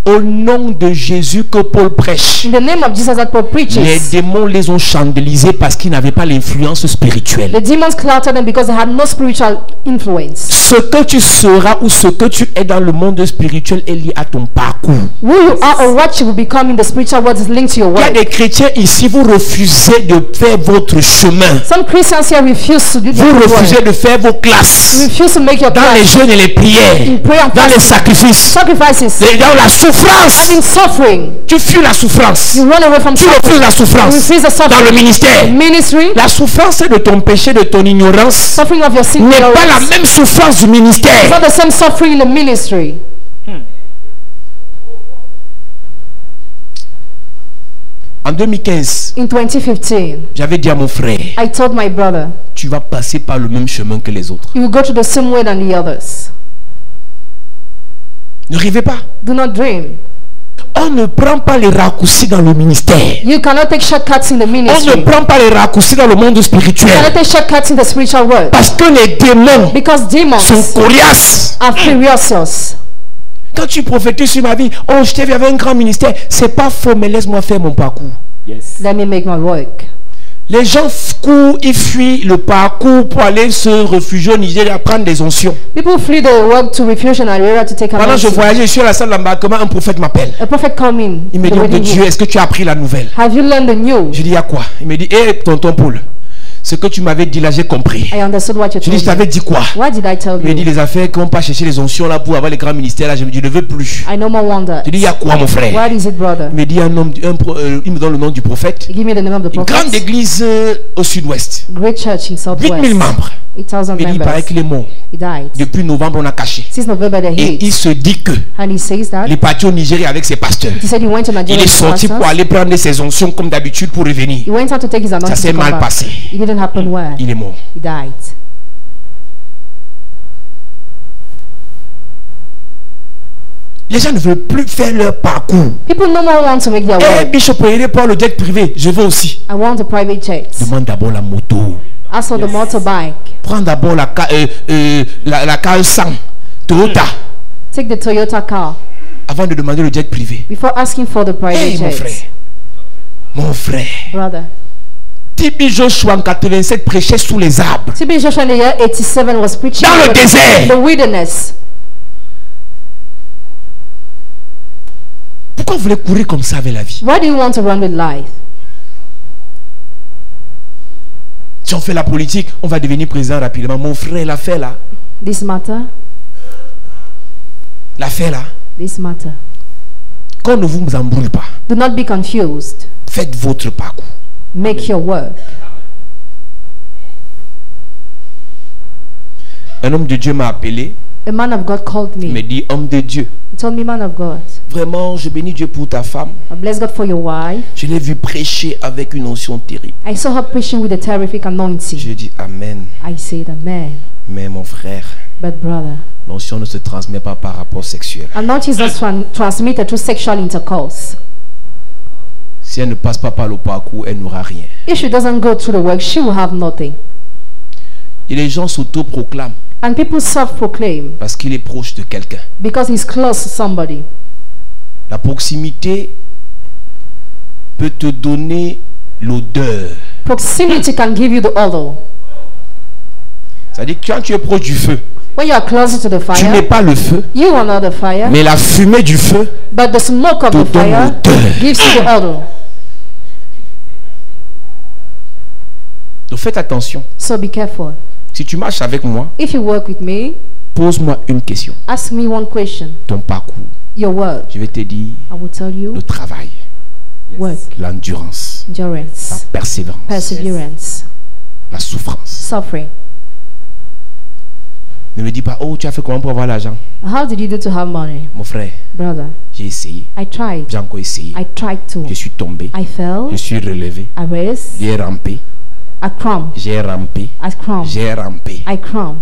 Au nom de Jésus que Paul prêche,
In the name of Jesus that Paul
les
preaches,
démons les ont chandélisés parce qu'ils n'avaient pas l'influence spirituelle.
the demons clouded them because they had no spiritual influence.
Ce que tu seras ou ce que tu es dans le monde spirituel est lié à ton parcours.
Who you are or what you will become in the spiritual world is linked to your
Il y a
work.
des chrétiens ici, vous refusez de faire votre chemin.
Some Christians here refuse to do
Vous
their
refusez
work.
de faire vos
You
classes
refuse to make your
dans les
plans.
jeûnes et les prières,
In prayer and
dans les
fasting,
sacrifices,
sacrifices,
et dans la souffrance.
in suffering.
Tu fuis la souffrance.
You run away from
Tu refuses
suffering.
la
You
souffrance
refuse the
dans le
suffering.
ministère.
Ministry,
La souffrance de ton péché, de ton ignorance,
suffering of your sin,
n'est pas la même souffrance du
it's
ministère.
not the same suffering in the ministry.
En 2015,
In 2015,
j'avais dit à mon frère,
I told my brother,
tu vas passer par le même chemin que les autres.
you will go to the same way than the others.
Ne rêvez pas.
Do not dream.
On ne prend pas les raccourcis dans le ministère.
You cannot take shortcuts in the
On ne
ministry.
prend pas les raccourcis dans le monde
You cannot
spirituel.
take shortcuts in the spiritual world.
Parce que les démons
Because demons
sont coriaces.
are furious.
Quand tu prophétises sur ma vie, oh, je t'ai vu avec un grand ministère, c'est pas faux, mais laisse-moi faire mon parcours.
Yes.
Let me make my work.
Les gens courent, ils fuient le parcours pour aller se réfugier au Nigeria, prendre des onctions.
People flee the work to refuge in Nigeria to take
Pendant que je
anointing.
voyageais, je suis à la salle d'embarquement, un prophète m'appelle.
A prophet come in.
Il me
the
dit, oh de
wedding
Dieu,
room.
est-ce que tu as appris la nouvelle?
Have you learned the news?
Je dis, il y a quoi? Il me dit, hé, tonton Paul, ce que tu m'avais dit là, j'ai compris.
I understood what you
Je dis, je
told
t'avais
me.
dit quoi?
What did I tell
Il me dit,
you?
les affaires qu'on pas chercher les onctions là pour avoir les grands ministères là, je me dis, je ne veux plus.
I no more wonder.
Je dis, il y a quoi mon frère?
What is it, brother?
Il me dit, il me donne le nom du prophète.
Give me the name of the
Une grande
prophet.
église au sud-ouest.
Great church in
8000
Southwest.
membres.
8,000
Il me dit, il paraît
members.
qu'il est mort.
He died.
Depuis novembre, on a caché.
Since November they
Et il
hate.
se dit que
And he says that.
il est parti au Nigeria avec ses pasteurs.
He said he went to
Il
Nigeria
est
with his
sorti pour
pastors.
aller prendre ses onctions comme d'habitude pour revenir.
He went out to take his
Ça
anointing
s'est
to come
mal
back.
passé.
It didn't happen well.
Il est mort.
He died.
Les gens ne veulent plus faire leur parcours.
People no more want to make their
Eh,
work.
Bishop, il pour le jet privé. Je veux aussi.
I want a private jet.
Demande d'abord la moto.
As for the motorbike,
Prends d'abord la cale 100 Toyota
take the Toyota car
avant de demander le jet privé.
before asking for the private
Hey, mon
jet.
frère. Mon frère.
Brother.
Tibi Joshua en 87 prêchait sous les arbres.
TB Joshua in the year 87 was preaching
Dans le
in
désert.
the wilderness.
Pourquoi vous voulez courir comme ça avec la vie?
Why do you want to run with life?
Si on fait la politique, on va devenir président rapidement. Mon frère, l'affaire là,
This matter,
l'affaire là,
this matter.
qu'on ne vous embrouille pas.
Do not be confused.
Faites votre parcours.
Make your work.
Un homme de Dieu m'a appelé,
A man of God called
il me
me.
dit, homme de Dieu,
He told me, man of God,
vraiment, je bénis Dieu pour ta femme.
I bless God for your wife.
Je l'ai vu prêcher avec une onction terrible.
I saw her preaching with a terrific anointing.
J'ai dit, amen.
I said, amen.
Mais mon frère,
But brother,
l'onction ne se transmet pas par rapport sexuel.
anointing is not transmitted through sexual intercourse.
Si elle ne passe pas par le parcours, elle n'aura rien.
If she doesn't go through the work, she will have nothing.
Et les gens s'auto-proclament
And people self-proclaim
parce qu'il est proche de quelqu'un.
because he's close to somebody.
La proximité peut te donner l'odeur.
Proximity can give you the odor.
C'est-à-dire que quand tu es proche du feu,
When you are closer to the
tu n'es
fire,
pas le feu,
you are not the fire,
mais la fumée du feu
but the smoke of
te
the
donne
fire
l'odeur.
gives you the odor.
Donc faites attention.
So be careful.
Si tu marches avec moi,
If you work with me,
pose-moi une question.
ask me one question.
Ton parcours.
Your work.
Je vais te dire
I will tell you
le travail,
work,
l'endurance, la
endurance,
persévérance,
perseverance,
la souffrance.
suffering.
Ne me dis pas, oh, tu as fait comment pour avoir l'argent?
How did you do to have money?
Mon frère,
Brother,
j'ai essayé.
I tried.
J'ai encore essayé.
I tried to.
Je suis tombé.
I fell.
Je suis relevé.
I raised.
J'ai rampé.
I crumb.
J'ai rampé.
I crumb.
J'ai rampé.
I crumb.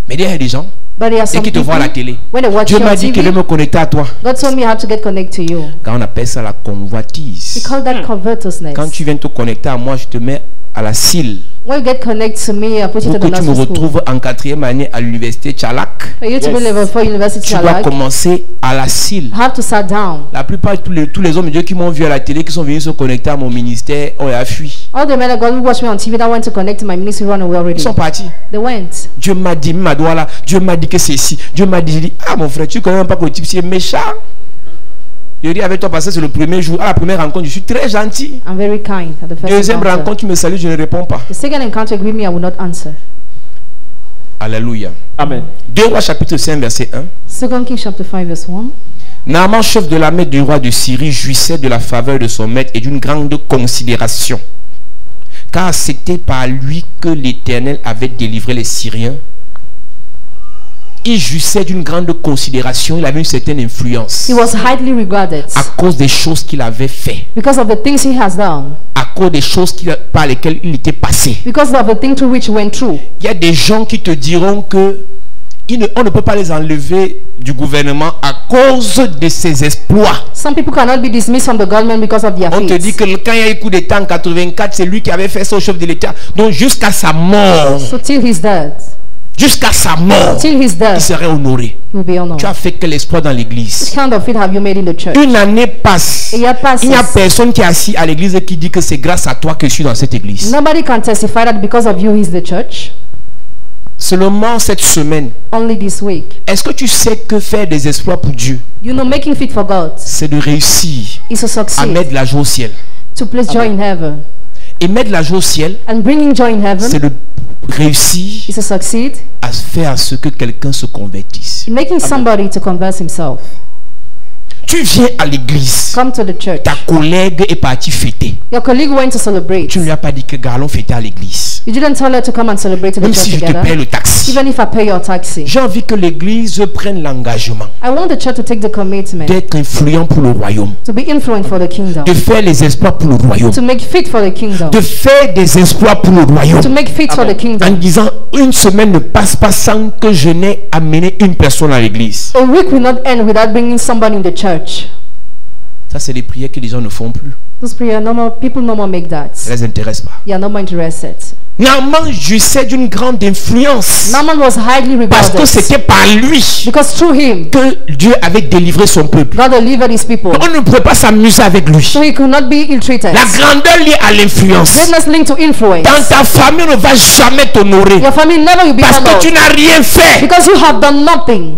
Mais il y a des gens
But there are
et
some
qui te voient à la
people,
télé.
when they watch
Dieu
you on
m'a dit que de
TV,
me connecter à toi.
God told me how to get connected to you.
Quand on appelle ça la
We
convoitise.
call that covetousness.
Quand tu viens te connecter à moi, je te mets à la cile.
When you get connected to me, I put you
Pour
to
que
the
tu me
nursery school.
retrouves en 4e année à l'université Tchalak,
For you to be level 4 university,
tu dois
like,
commencer à la cile.
have to sit down.
La plupart de tous les hommes de Dieu qui m'ont vu à la télé, qui sont venus se connecter à mon ministère, ont fui.
All the men of God who watch me on TV that went to connect to my ministry run away already.
Ils sont partis.
They went.
Dieu m'a dit, Madoula, Dieu m'a dit que c'est ici. Dieu m'a dit, j'ai dit, ah mon frère, tu connais même pas que le type c'est méchant. Je dis avec toi parce que c'est le premier jour. À la première rencontre, je suis très gentil.
I'm very kind at the first
Deuxième
encounter.
rencontre, tu me salues, je ne réponds pas.
The second encounter with me, I will not answer.
Alléluia.
Amen.
2 Rois chapitre 5 verset 1.
2 Kings chapter 5 verse 1.
Naaman, chef de l'armée du roi de Syrie, jouissait de la faveur de son maître et d'une grande considération. Car c'était par lui que l'Éternel avait délivré les Syriens. Il jouissait d'une grande considération, il avait une certaine influence
He was highly regarded
à cause des choses qu'il avait fait,
because of the things he has done,
à cause des choses par lesquelles il était passé.
because of the thing through which he went through.
Il y a des gens qui te diront que on ne peut pas les enlever du gouvernement à cause de ses exploits.
Some people cannot be dismissed from the government because of their
On te dit
feats.
que quand il y a eu coup d'État en 84, c'est lui qui avait fait ça au chef de l'État. Donc jusqu'à sa mort,
So till he's dead,
jusqu'à sa mort,
till he's dead,
il serait honoré.
he will be honored.
Tu as fait quel exploit dans
What
l'église?
kind of feat have you made in the church?
Une année passe.
A year passes.
Il n'y a personne qui est assis à l'église et qui dit que c'est grâce à toi que je suis dans cette église.
Nobody can testify that because of you he's the church.
Seulement cette semaine,
Only this week.
est-ce que tu sais que faire des exploits pour Dieu,
You know, making fit for God
c'est de réussir
is to
à
succeed,
mettre la joie au ciel?
to place joy in heaven.
Et mettre la joie au ciel,
And bringing joy in
c'est
heaven
de réussir
is to succeed
à faire à ce que quelqu'un se convertisse.
in making somebody to converse himself.
Tu viens à l'église,
Come to the church.
ta collègue est partie fêter.
Your colleague went to celebrate.
Tu ne lui as pas dit que allons fêter à l'église,
You didn't tell her to come and celebrate in the
même
church
si je te
together.
paye le taxi.
Even if I pay your taxi.
J'ai envie que l'église prenne l'engagement
I want the church to take the commitment
d'être influent pour le royaume,
to be influent for the kingdom,
de faire les exploits pour le royaume,
to make fit for the kingdom,
de faire des exploits pour le royaume.
to make fit for the
En
kingdom.
disant, une semaine ne passe pas sans que je n'ai amené une personne à l'église.
A week will not end without bringing somebody in the church.
Ça, c'est des prières que les gens ne font plus.
Those prayer, people no more make that.
Ça ne les intéresse pas.
You are no more interested.
Naaman jouissait d'une grande influence
Naaman was highly
parce que
regarded
c'était par lui
because through him,
que Dieu avait délivré son peuple.
God delivered his people.
On ne peut pas s'amuser avec lui.
So he could not be ill-treated.
La grandeur liée à l'influence.
Greatness linked to influence.
Dans ta famille, on ne va jamais t'honorer
Your family never will be
parce que tu
honored
n'as rien fait.
because you have done nothing.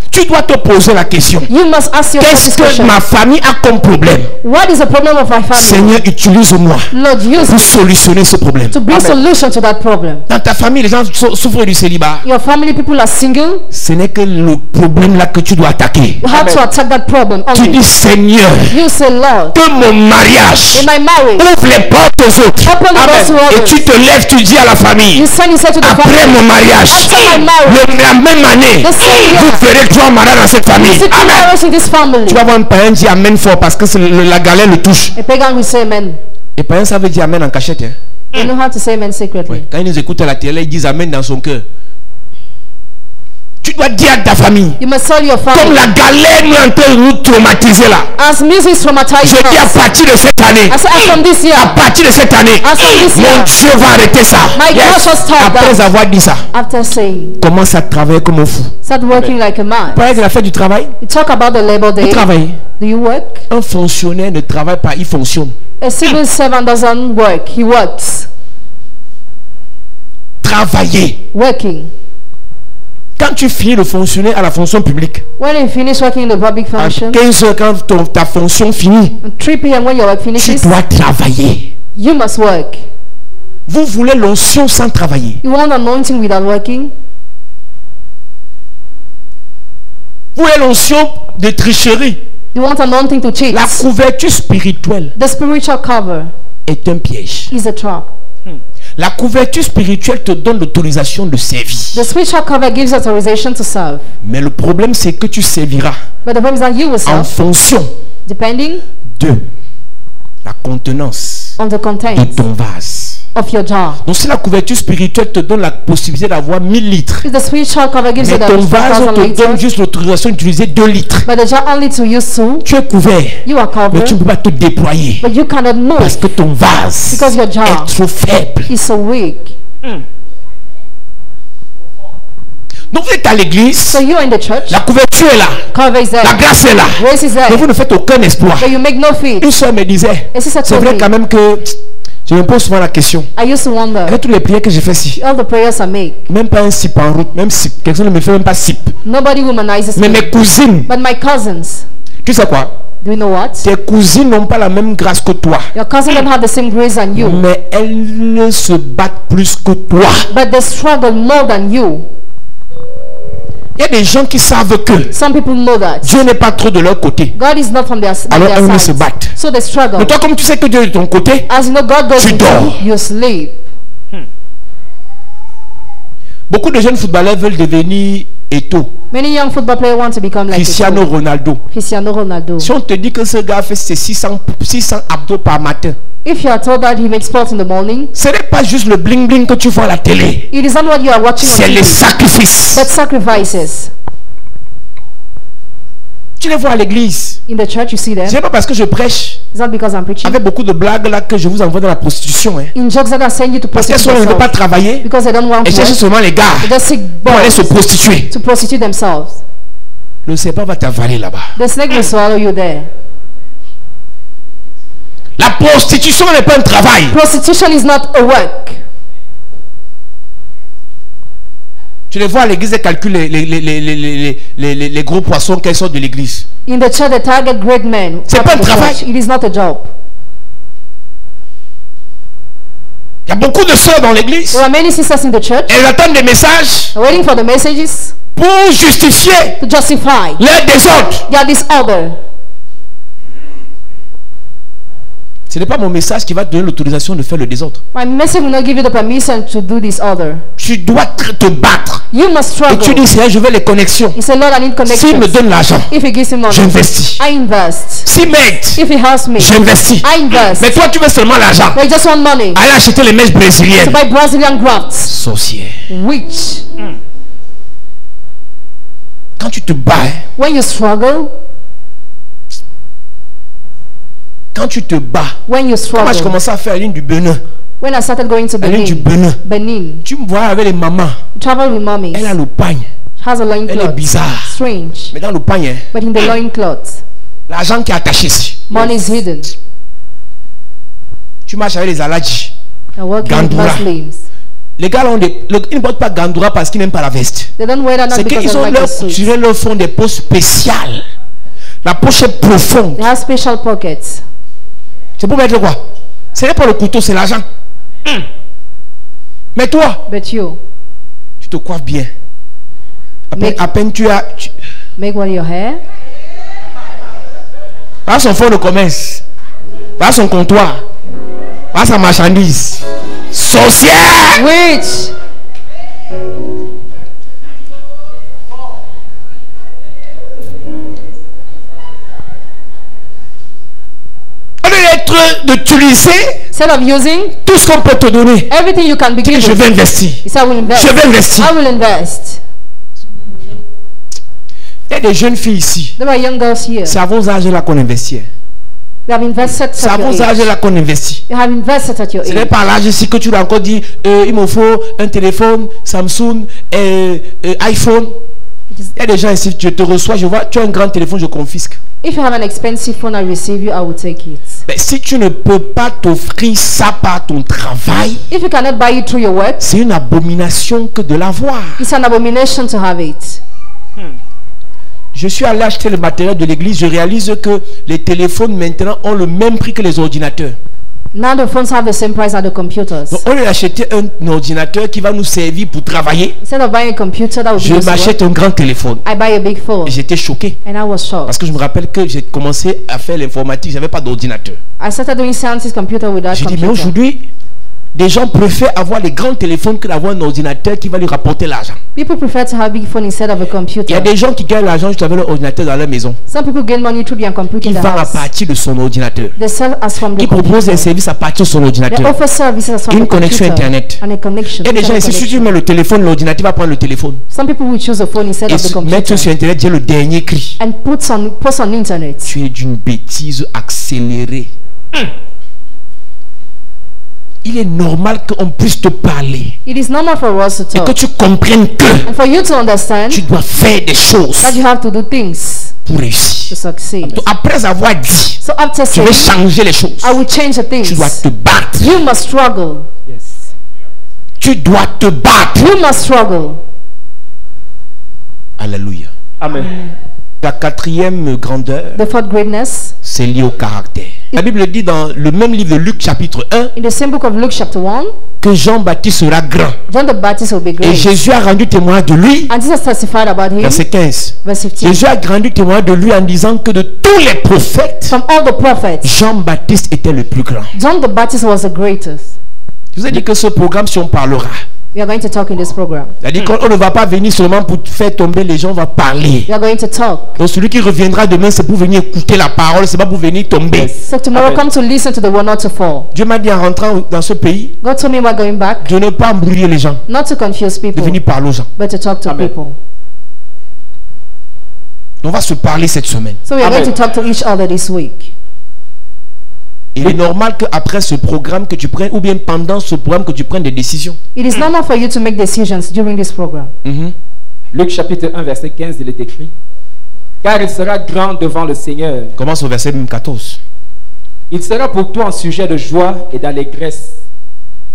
Tu dois te poser la question.
You must ask yourself
Qu'est-ce
this
que
question.
ma famille a comme problème?
What is the problem of my family?
Seigneur, utilise-moi
Lord, use
pour
me
solutionner ce problème.
to bring solution to that problem.
Dans ta famille, les gens souffrent du célibat.
Your family people are single.
Ce n'est que le problème là que tu dois attaquer.
You have to attack that problem.
Tu
Only.
dis, Seigneur,
You say, Lord,
que mon mariage
in my marriage,
ouvre les portes aux autres.
Open the doors to
Et
others.
tu te lèves, tu dis à la famille,
you say to the
après
family,
mon mariage,
After my marriage,
la même année,
the same year,
vous verrez 3 mariages dans cette famille.
see two
Amen.
marriages in this family.
Tu vas voir un païen dire Amen fort parce que la galère le touche.
A pagan will say amen.
Et païen, ça veut dire Amen en cachette. Hein.
You know how to say amen secretly.
Quand ils nous écoutent à la télé, ils disent Amen dans son cœur. Tu dois dire à ta famille,
You must tell your
comme
family.
la galère nous est en train de nous traumatiser là.
As music is traumatizing
Je dis à
us.
partir de cette année,
I say, as from this
à
year,
partir de cette année,
as from this
mon
year,
Dieu va arrêter ça.
My God shall stop
Après
that.
avoir dit ça,
after saying,
commence à travailler comme un fou.
start working like a man.
Parlez de la fête du travail.
You talk about the Labor
Vous
Day.
travaillez.
Do you work?
Un fonctionnaire ne travaille pas, il fonctionne.
A civil servant doesn't work. He works.
Travailler.
Working.
Quand tu finis de fonctionner à la fonction publique,
When you finish working in the public
à
function,
15 heures quand ta fonction finit,
at 3 p.m. when your work
tu
finishes,
dois travailler.
you must work.
Vous voulez l'onction sans travailler.
You want anointing without working?
Vous voulez l'onction de tricherie.
You want anointing to cheat?
La couverture spirituelle
The spiritual cover
est un piège.
is a trap.
La couverture spirituelle te donne l'autorisation de servir.
The spiritual cover gives authorization to serve.
Mais le problème, c'est que tu serviras
But the problem is that you will
en
serve
fonction
depending
de la contenance
on the
de
content
ton vase.
of your jar.
Donc si la couverture spirituelle te donne la possibilité d'avoir 1000 litres,
If the spiritual cover gives you
mais
the
ton vase
1,000
te donne
liters,
juste l'autorisation d'utiliser 2 litres,
but the jar only to use 2,
tu es couvert,
you are
mais tu
covered,
ne peux pas te déployer
but you cannot move
parce que ton vase
because your jar
est trop faible.
is so weak.
Donc vous êtes à l'église,
So you are in the church,
la couverture est là,
cover is
la
there,
grâce est là,
grace is
mais vous
there,
ne faites aucun espoir.
but you make no feet.
Une soeur me disait,
Et si ça
c'est
told
vrai
me,
quand même que je me pose souvent la question,
I used to wonder,
avec toutes les prières que j'ai fait ici,
all the prayers I make,
même pas un sip en route, même si quelqu'un ne me fait même pas sip,
nobody womanizes
mais
me.
mes cousines,
But my cousins,
tu sais quoi,
do you know what?
tes cousines n'ont pas la même grâce que toi,
Your cousins don't have the same grace as you,
mais elles se battent plus que toi.
but they struggle more than you.
Il y a des gens qui savent que
Some people know that
Dieu n'est pas trop de leur côté,
God is not from their, on
alors elles
their
se
side,
battent.
so they struggle.
Mais toi, comme tu sais que Dieu est de ton côté,
As you know, God goes
Tu
with
dors.
you, you sleep.
beaucoup de jeunes footballeurs veulent devenir Eto'o,
Many young football players want to become like
Cristiano
Eto'o.
Ronaldo.
Cristiano Ronaldo.
Si on te dit que ce gars fait ses 600 abdos par matin,
If you are told that he makes sports in the morning,
ce n'est pas juste le bling bling que tu vois à la télé,
it is not what you are watching on
c'est les
TV,
sacrifices.
but sacrifices.
Tu les vois à l'église.
In the church, you see them.
Ce n'est pas parce que je prêche
It's not because I'm preaching.
avec beaucoup de blagues là que je vous envoie dans la prostitution. Hein.
In jokes that are saying you to
Parce qu'elles
prostitute
ne veulent pas
themselves.
travailler
Because they don't want
et
to
cherchent
work.
seulement les gars
They just seek
pour aller se
boys
prostituer.
to prostitute themselves.
Le serpent va t'avaler là-bas.
The snake will swallow you there.
La prostitution n'est pas un travail.
Prostitution is not a work.
Tu les vois à l'église et calculent les gros poissons qu'elles sortent de l'église.
In the church, they target great men.
C'est pas un
Out of the
travail.
church. It is not a job.
Il y a beaucoup de sœurs dans l'église.
There are many sisters in the church
Elles attendent des messages
waiting for the messages
pour justifier
to justify
leur désordre.
they are disorder.
Ce n'est pas mon message qui va te donner l'autorisation de faire le désordre.
My message will not give you the permission to do disorder.
Tu dois te battre.
You must
Et tu
struggle.
dis, Seigneur, je veux les connexions.
He said, Lord, I need
S'il me
connections.
donne l'argent,
If he gives me money,
j'investis.
I invest.
S'il m'aide,
If he helps me,
j'investis.
I invest.
Mais toi, tu veux seulement l'argent.
But you just want money
Allez acheter les mèches
to
brésiliennes.
buy Brazilian grafts.
Sorcière.
Witch.
Quand tu te bats, hein,
When you struggle,
quand tu te bats,
when you
moi je
struggle.
commençais à faire la ligne du Bénin.
When I started going to
La ligne du
Benin,
Bénin. Tu me vois avec les mamans.
travel with mommies,
Elle a le pagne.
has a loin
Elle est
cloth.
bizarre.
Strange.
Mais dans le pagne, hein,
But in the loin cloth,
l'argent qui est attaché ici.
money is hidden.
Tu marches avec les aladji.
I work with
Gandoura.
Muslims.
Les gars, ils ne portent pas Gandoura parce qu'ils n'aiment pas la veste.
They don't wear that not
C'est
because
qu'ils
they
ont
like
leur
the suit.
couturé, leur font des poches spéciales. La poche est profonde.
They have special pockets.
C'est pour mettre quoi? Ce n'est pas le couteau, c'est l'argent. Mais toi,
But you
tu te coiffes bien.
Make-
À peine tu as...
make one your hair.
Voilà son fonds de commerce. Voilà son comptoir. Voilà sa marchandise. Sorcière!
Witch.
Au lieu d'utiliser
Instead of using
tout ce qu'on peut te donner,
everything you can be
dis,
given,
je vais investir.
he said, I will invest.
Je vais investir.
I will invest.
Il y a des jeunes filles ici.
There are young girls here.
C'est à vos âges là qu'on investit.
They have invested
C'est à
at your
vos âges
age.
là qu'on investit.
You have invested at your
Ce n'est
age.
pas à l'âge ici que tu dois encore dire il me faut un téléphone Samsung, iPhone. Il y a des gens ici, je te reçois, je vois, tu as un grand téléphone, je confisque.
If you have an expensive phone I receive you, I will take it.
Mais si tu ne peux pas t'offrir ça par ton travail,
If you cannot buy it through your work,
c'est une abomination que de l'avoir.
it's an abomination to have it.
Je suis allé acheter le matériel de l'église, je réalise que les téléphones maintenant ont le même prix que les ordinateurs.
Now the phones have the same price as the computers.
Donc, au lieu d'acheter un ordinateur qui va nous servir pour travailler,
Instead of buying a computer that would
je
be used to work,
m'achète un grand téléphone.
I buy a big phone.
Et j'étais choqué.
And I was shocked.
Parce que je me rappelle que j'ai commencé à faire l'informatique, j'avais pas d'ordinateur.
I started doing sciences computer without
J'ai dit, mais
computer.
aujourd'hui, Des gens préfèrent avoir les grands téléphones que d'avoir un ordinateur qui va lui rapporter l'argent.
People prefer to have big phone instead of a
Il y
computer.
a des gens qui gagnent l'argent juste avec leur ordinateur dans leur maison.
Some people gain money through their computer in
Ils
the
vendent à
house.
partir de son ordinateur.
They sell us from the
Ils proposent un
computer.
service à partir de son
They
ordinateur.
offer services as from
Une
the
connexion
computer
internet.
and a connection.
Il y a des gens ici, si tu mets le téléphone, l'ordinateur va prendre le téléphone.
Some people will choose a phone instead
Et
of the
mettre
computer
sur internet, j'ai le dernier cri.
and post on internet.
Tu es d'une bêtise accélérée. Il est normal qu'on puisse te parler
It is normal for us to
et que
talk
tu comprennes que
and for you to understand
tu dois faire des choses
that you have to do things
pour
to
réussir.
succeed.
Donc, après avoir dit,
So after
tu veux
saying,
changer les choses,
I will change the
tu dois
things,
te battre.
you must struggle.
Yes.
Tu dois te battre.
You must struggle.
Alléluia.
Amen.
La quatrième grandeur,
The fourth greatness,
c'est lié au caractère. La Bible dit dans le même livre de Luc chapitre 1
in the same book of Luke chapter 1,
que Jean-Baptiste sera grand.
John the Baptist will be
Et
great.
Jésus a rendu témoin de lui.
And Jesus testified about him,
Verset 15.
verse 15.
Jésus a rendu témoin de lui en disant que de tous les prophètes,
From all the prophets,
Jean-Baptiste était le plus grand.
John the Baptist was the greatest.
Je vous ai dit que ce programme, si on parlera,
We are going to talk in this program.
c'est-à-dire qu'on ne va pas venir seulement pour faire tomber les gens, on va parler.
We are going to talk.
Donc celui qui reviendra demain, c'est pour venir écouter la parole, c'est pas pour venir tomber.
So tomorrow,
Amen.
come to listen to the word, not to fall.
Dieu m'a dit en rentrant dans ce pays,
God told me we're going back,
de ne pas embrouiller les gens,
not to confuse
de
people,
venir parler aux gens.
but to talk to
Amen.
people.
On va se parler cette semaine.
So we are
Amen.
going to talk to each other this week.
Il est normal qu'après ce programme que tu prennes, ou bien pendant ce programme que tu prennes des décisions.
It is normal for you to make decisions during this program.
Luc chapitre 1 verset 15, il est écrit: car il sera grand devant le Seigneur.
Commence au verset même 14.
Il sera pour toi un sujet de joie et d'allégresse,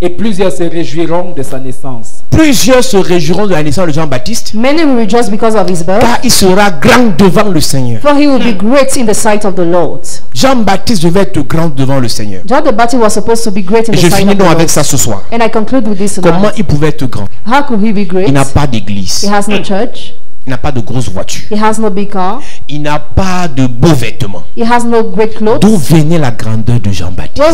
et plusieurs se réjouiront de sa naissance.
Plusieurs se réjouiront de la naissance de Jean-Baptiste,
Many will rejoice because of his birth,
car il sera grand devant le Seigneur.
for he will be great in the sight of the Lord.
Jean-Baptiste devait être grand devant le Seigneur.
John the Baptist was supposed to be great in
Et
the
je
sight
finis
of the
donc
Lord.
avec ça ce soir.
And I conclude with this
Comment
tonight.
il pouvait être grand?
How could he be great?
Il n'a pas d'église.
He has no church.
Il n'a pas de grosses voitures.
He has no big car.
Il n'a pas de beaux vêtements.
He has no great
D'où
clothes.
venait la grandeur de
Where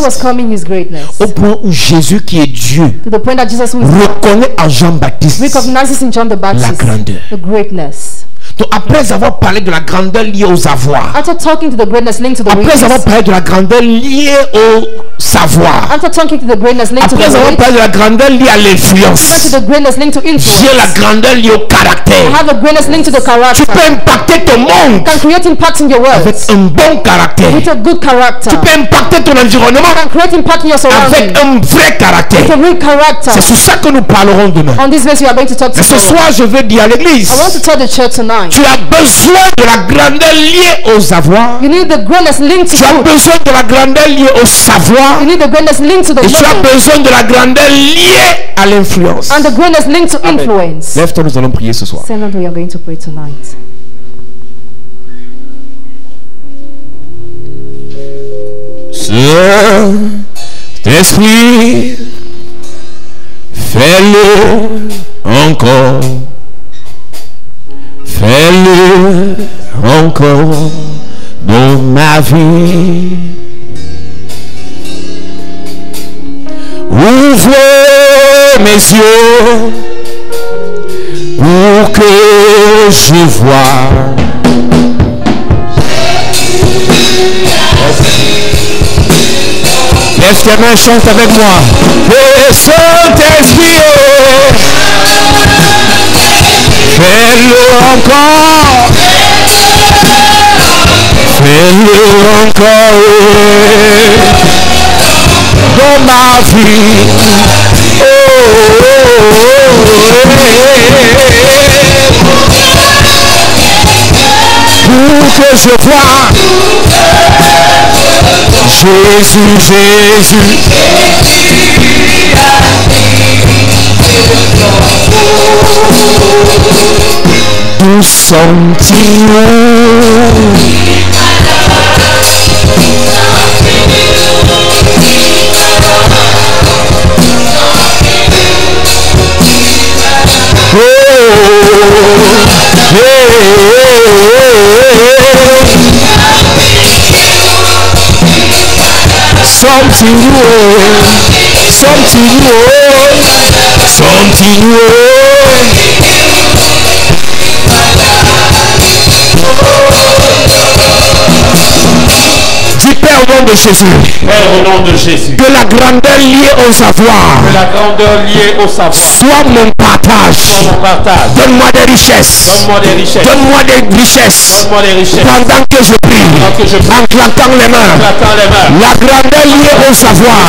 was
Jean-Baptiste?
coming his greatness?
Au point où Jésus, qui est Dieu,
To the point that Jesus who is God
reconnaît en Jean-Baptiste
recognizes in John the
la
Baptist
grandeur.
the greatness.
Donc après avoir parlé de la grandeur liée aux avoirs,
After talking to the greatness linked to the
après avoir
riches,
parlé de la grandeur liée au savoir,
after talking to the greatness linked to
après
the
avoir
rich,
parlé de la grandeur liée à
to
l'influence,
the greatness linked to
j'ai
influence,
la grandeur liée au
I
caractère.
have the greatness linked to the
Tu
character.
peux impacter ton monde
Can create impact in your
avec
words
un bon caractère.
with a good character.
Tu peux impacter ton environnement
Can create impact in your surroundings
avec un vrai
with a
caractère.
real character.
C'est sur ça que nous parlerons demain.
On this base we are going to talk
Mais ce
tomorrow.
soir, je veux dire à l'église,
I want to tell the church tonight.
tu as besoin de la grandeur liée aux avoirs.
You need the greatness linked to
Tu as
food.
besoin de la grandeur liée au savoir.
You need the greatness linked to the
Et tu as
money
besoin de la grandeur liée à l'influence.
and the greatness linked to
Amen.
influence.
Lève-toi, nous allons prier ce soir.
Stand up, we are going to pray tonight.
Saint-Esprit, fais-le encore. Fais-le encore dans ma vie. Ouvre mes yeux pour que je voie. Lève tes mains, chante avec moi. Le Saint-Esprit, fais-le encore. Fais-le encore dans ma vie. Pour que je vois Jésus, Jésus. Nous Something new. Something new. Dis Père au nom de Jésus.
Père, au nom de Jésus.
Que la grandeur liée au savoir.
Que la grandeur liée au savoir.
Soit mon partage.
Soit mon partage.
Donne-moi des richesses.
Donne-moi des richesses.
Donne-moi des richesses.
Donne-moi des richesses.
Pendant que je prie.
Pendant que je prie.
En claquant les mains.
En claquant les mains.
La grandeur liée au savoir.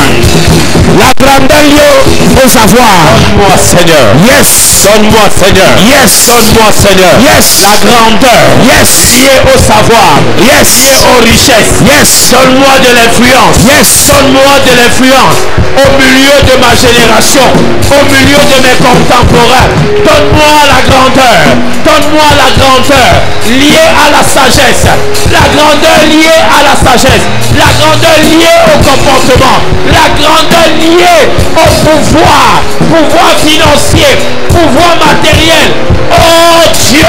La grandeur liée au savoir.
Donne-moi, Seigneur.
Yes.
Donne-moi, Seigneur.
Yes.
Donne-moi, Seigneur.
Yes.
La grandeur.
Yes.
Liée au savoir.
Yes.
Liée aux richesses.
Yes.
Donne-moi de l'influence.
Yes.
Donne-moi de l'influence au milieu de ma génération, au milieu de mes contemporains. Donne-moi la grandeur. Donne-moi la grandeur liée à la sagesse. La grandeur liée à la sagesse. La grandeur liée au comportement. La grandeur liée au pouvoir. Pouvoir financier. Pouvoir matériel. Oh Dieu,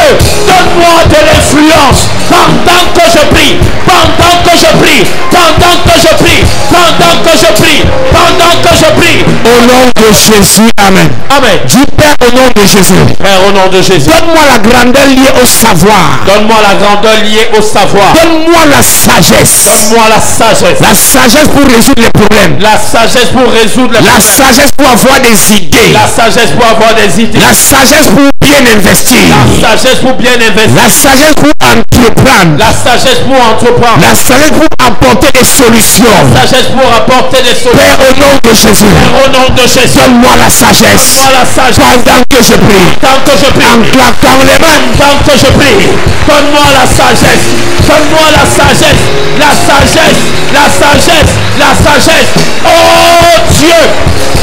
donne-moi de l'influence pendant que je prie. Pendant que je prie. Pendant que je prie. Pendant que je prie. Pendant que je prie.
Au nom de Jésus, amen.
Amen.
Dis Père au nom de Jésus.
Père, au nom de Jésus.
Donne-moi la grandeur liée au savoir.
Donne-moi la grandeur liée au savoir.
Donne-moi la sagesse.
Donne-moi la sagesse.
La sagesse pour résoudre les problèmes.
La sagesse pour résoudre les
La
problèmes.
sagesse pour avoir des idées.
La sagesse pour avoir des idées.
La sagesse pour bien investir.
La sagesse pour bien investir.
La sagesse pour entreprendre.
La sagesse pour entreprendre.
La sagesse pour apporter des solutions.
La sagesse pour apporter des solutions.
Père, au nom de Jésus.
Père, au nom de Jésus.
Donne-moi la sagesse.
Donne-moi la sagesse.
Pendant que je prie.
Tant que je
En
prie.
claquant les mains.
Tant que je prie. Donne-moi la sagesse. Donne-moi la sagesse. La sagesse. La sagesse. La sagesse. Oh Dieu.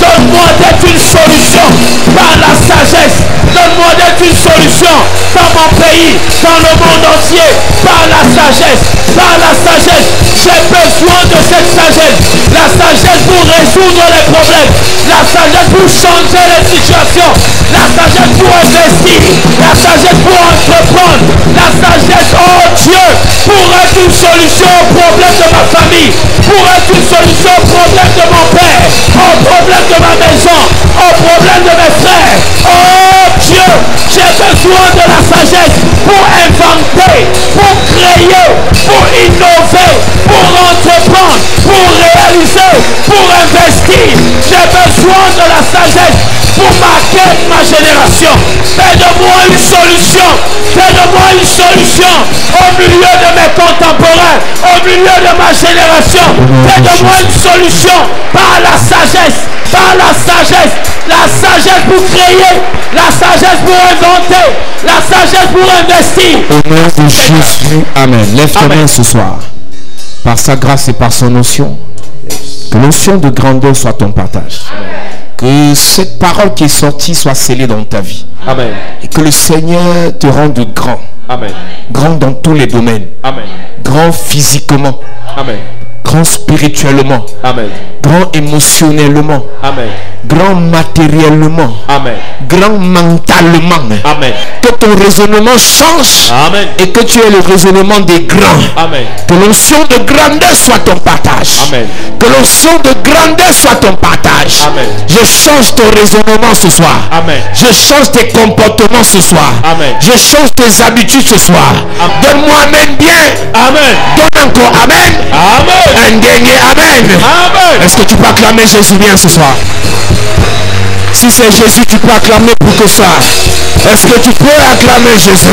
Donne-moi d'être une solution par la sagesse. Donne-moi d'être une solution dans mon pays, dans le monde entier, par la sagesse. Par la sagesse. J'ai besoin de cette sagesse. La sagesse pour résoudre les problèmes. La sagesse pour changer les situations. La sagesse pour investir. La sagesse pour entreprendre. La sagesse, oh Dieu, pour être une solution au problème de ma famille. Pour être une solution au problème de mon père. Au problème de ma maison. Au problème de mes frères. Oh Dieu, j'ai besoin de la sagesse pour inventer, pour créer, pour innover, pour entreprendre, pour réaliser, pour investir. J'ai besoin de la sagesse pour marquer ma génération. Fais-de-moi une solution. Fais-de-moi une solution au milieu de mes contemporains, au milieu de ma génération. Fais-de-moi une solution par la sagesse. Par la sagesse. La sagesse pour créer. La sagesse pour inventer. La sagesse pour investir.
Au nom de Jésus, amen. Lève ta main ce soir. Par sa grâce et par son notion. Que l'onction de grandeur soit ton partage. Que cette parole qui est sortie soit scellée dans ta vie.
Amen.
Et que le Seigneur te rende grand.
Amen.
Grand dans tous les domaines.
Amen.
Grand physiquement.
Amen.
Grand spirituellement.
Amen.
Grand émotionnellement.
Amen.
Grand matériellement.
Amen.
Grand mentalement.
Amen.
Que ton raisonnement change.
Amen.
Et que tu aies le raisonnement des grands.
Amen.
Que l'onction de grandeur soit ton partage.
Amen.
Que l'onction de grandeur soit ton partage.
Amen.
Je change ton raisonnement ce soir.
Amen.
Je change tes comportements ce soir.
Amen.
Je change tes habitudes ce soir.
Amen.
Donne-moi amen bien.
Amen.
Donne encore amen.
Amen.
Un dernier amen.
Amen.
Est-ce que tu peux acclamer Jésus bien ce soir? Si c'est Jésus, tu peux acclamer pour que ça. Est-ce que tu peux acclamer Jésus?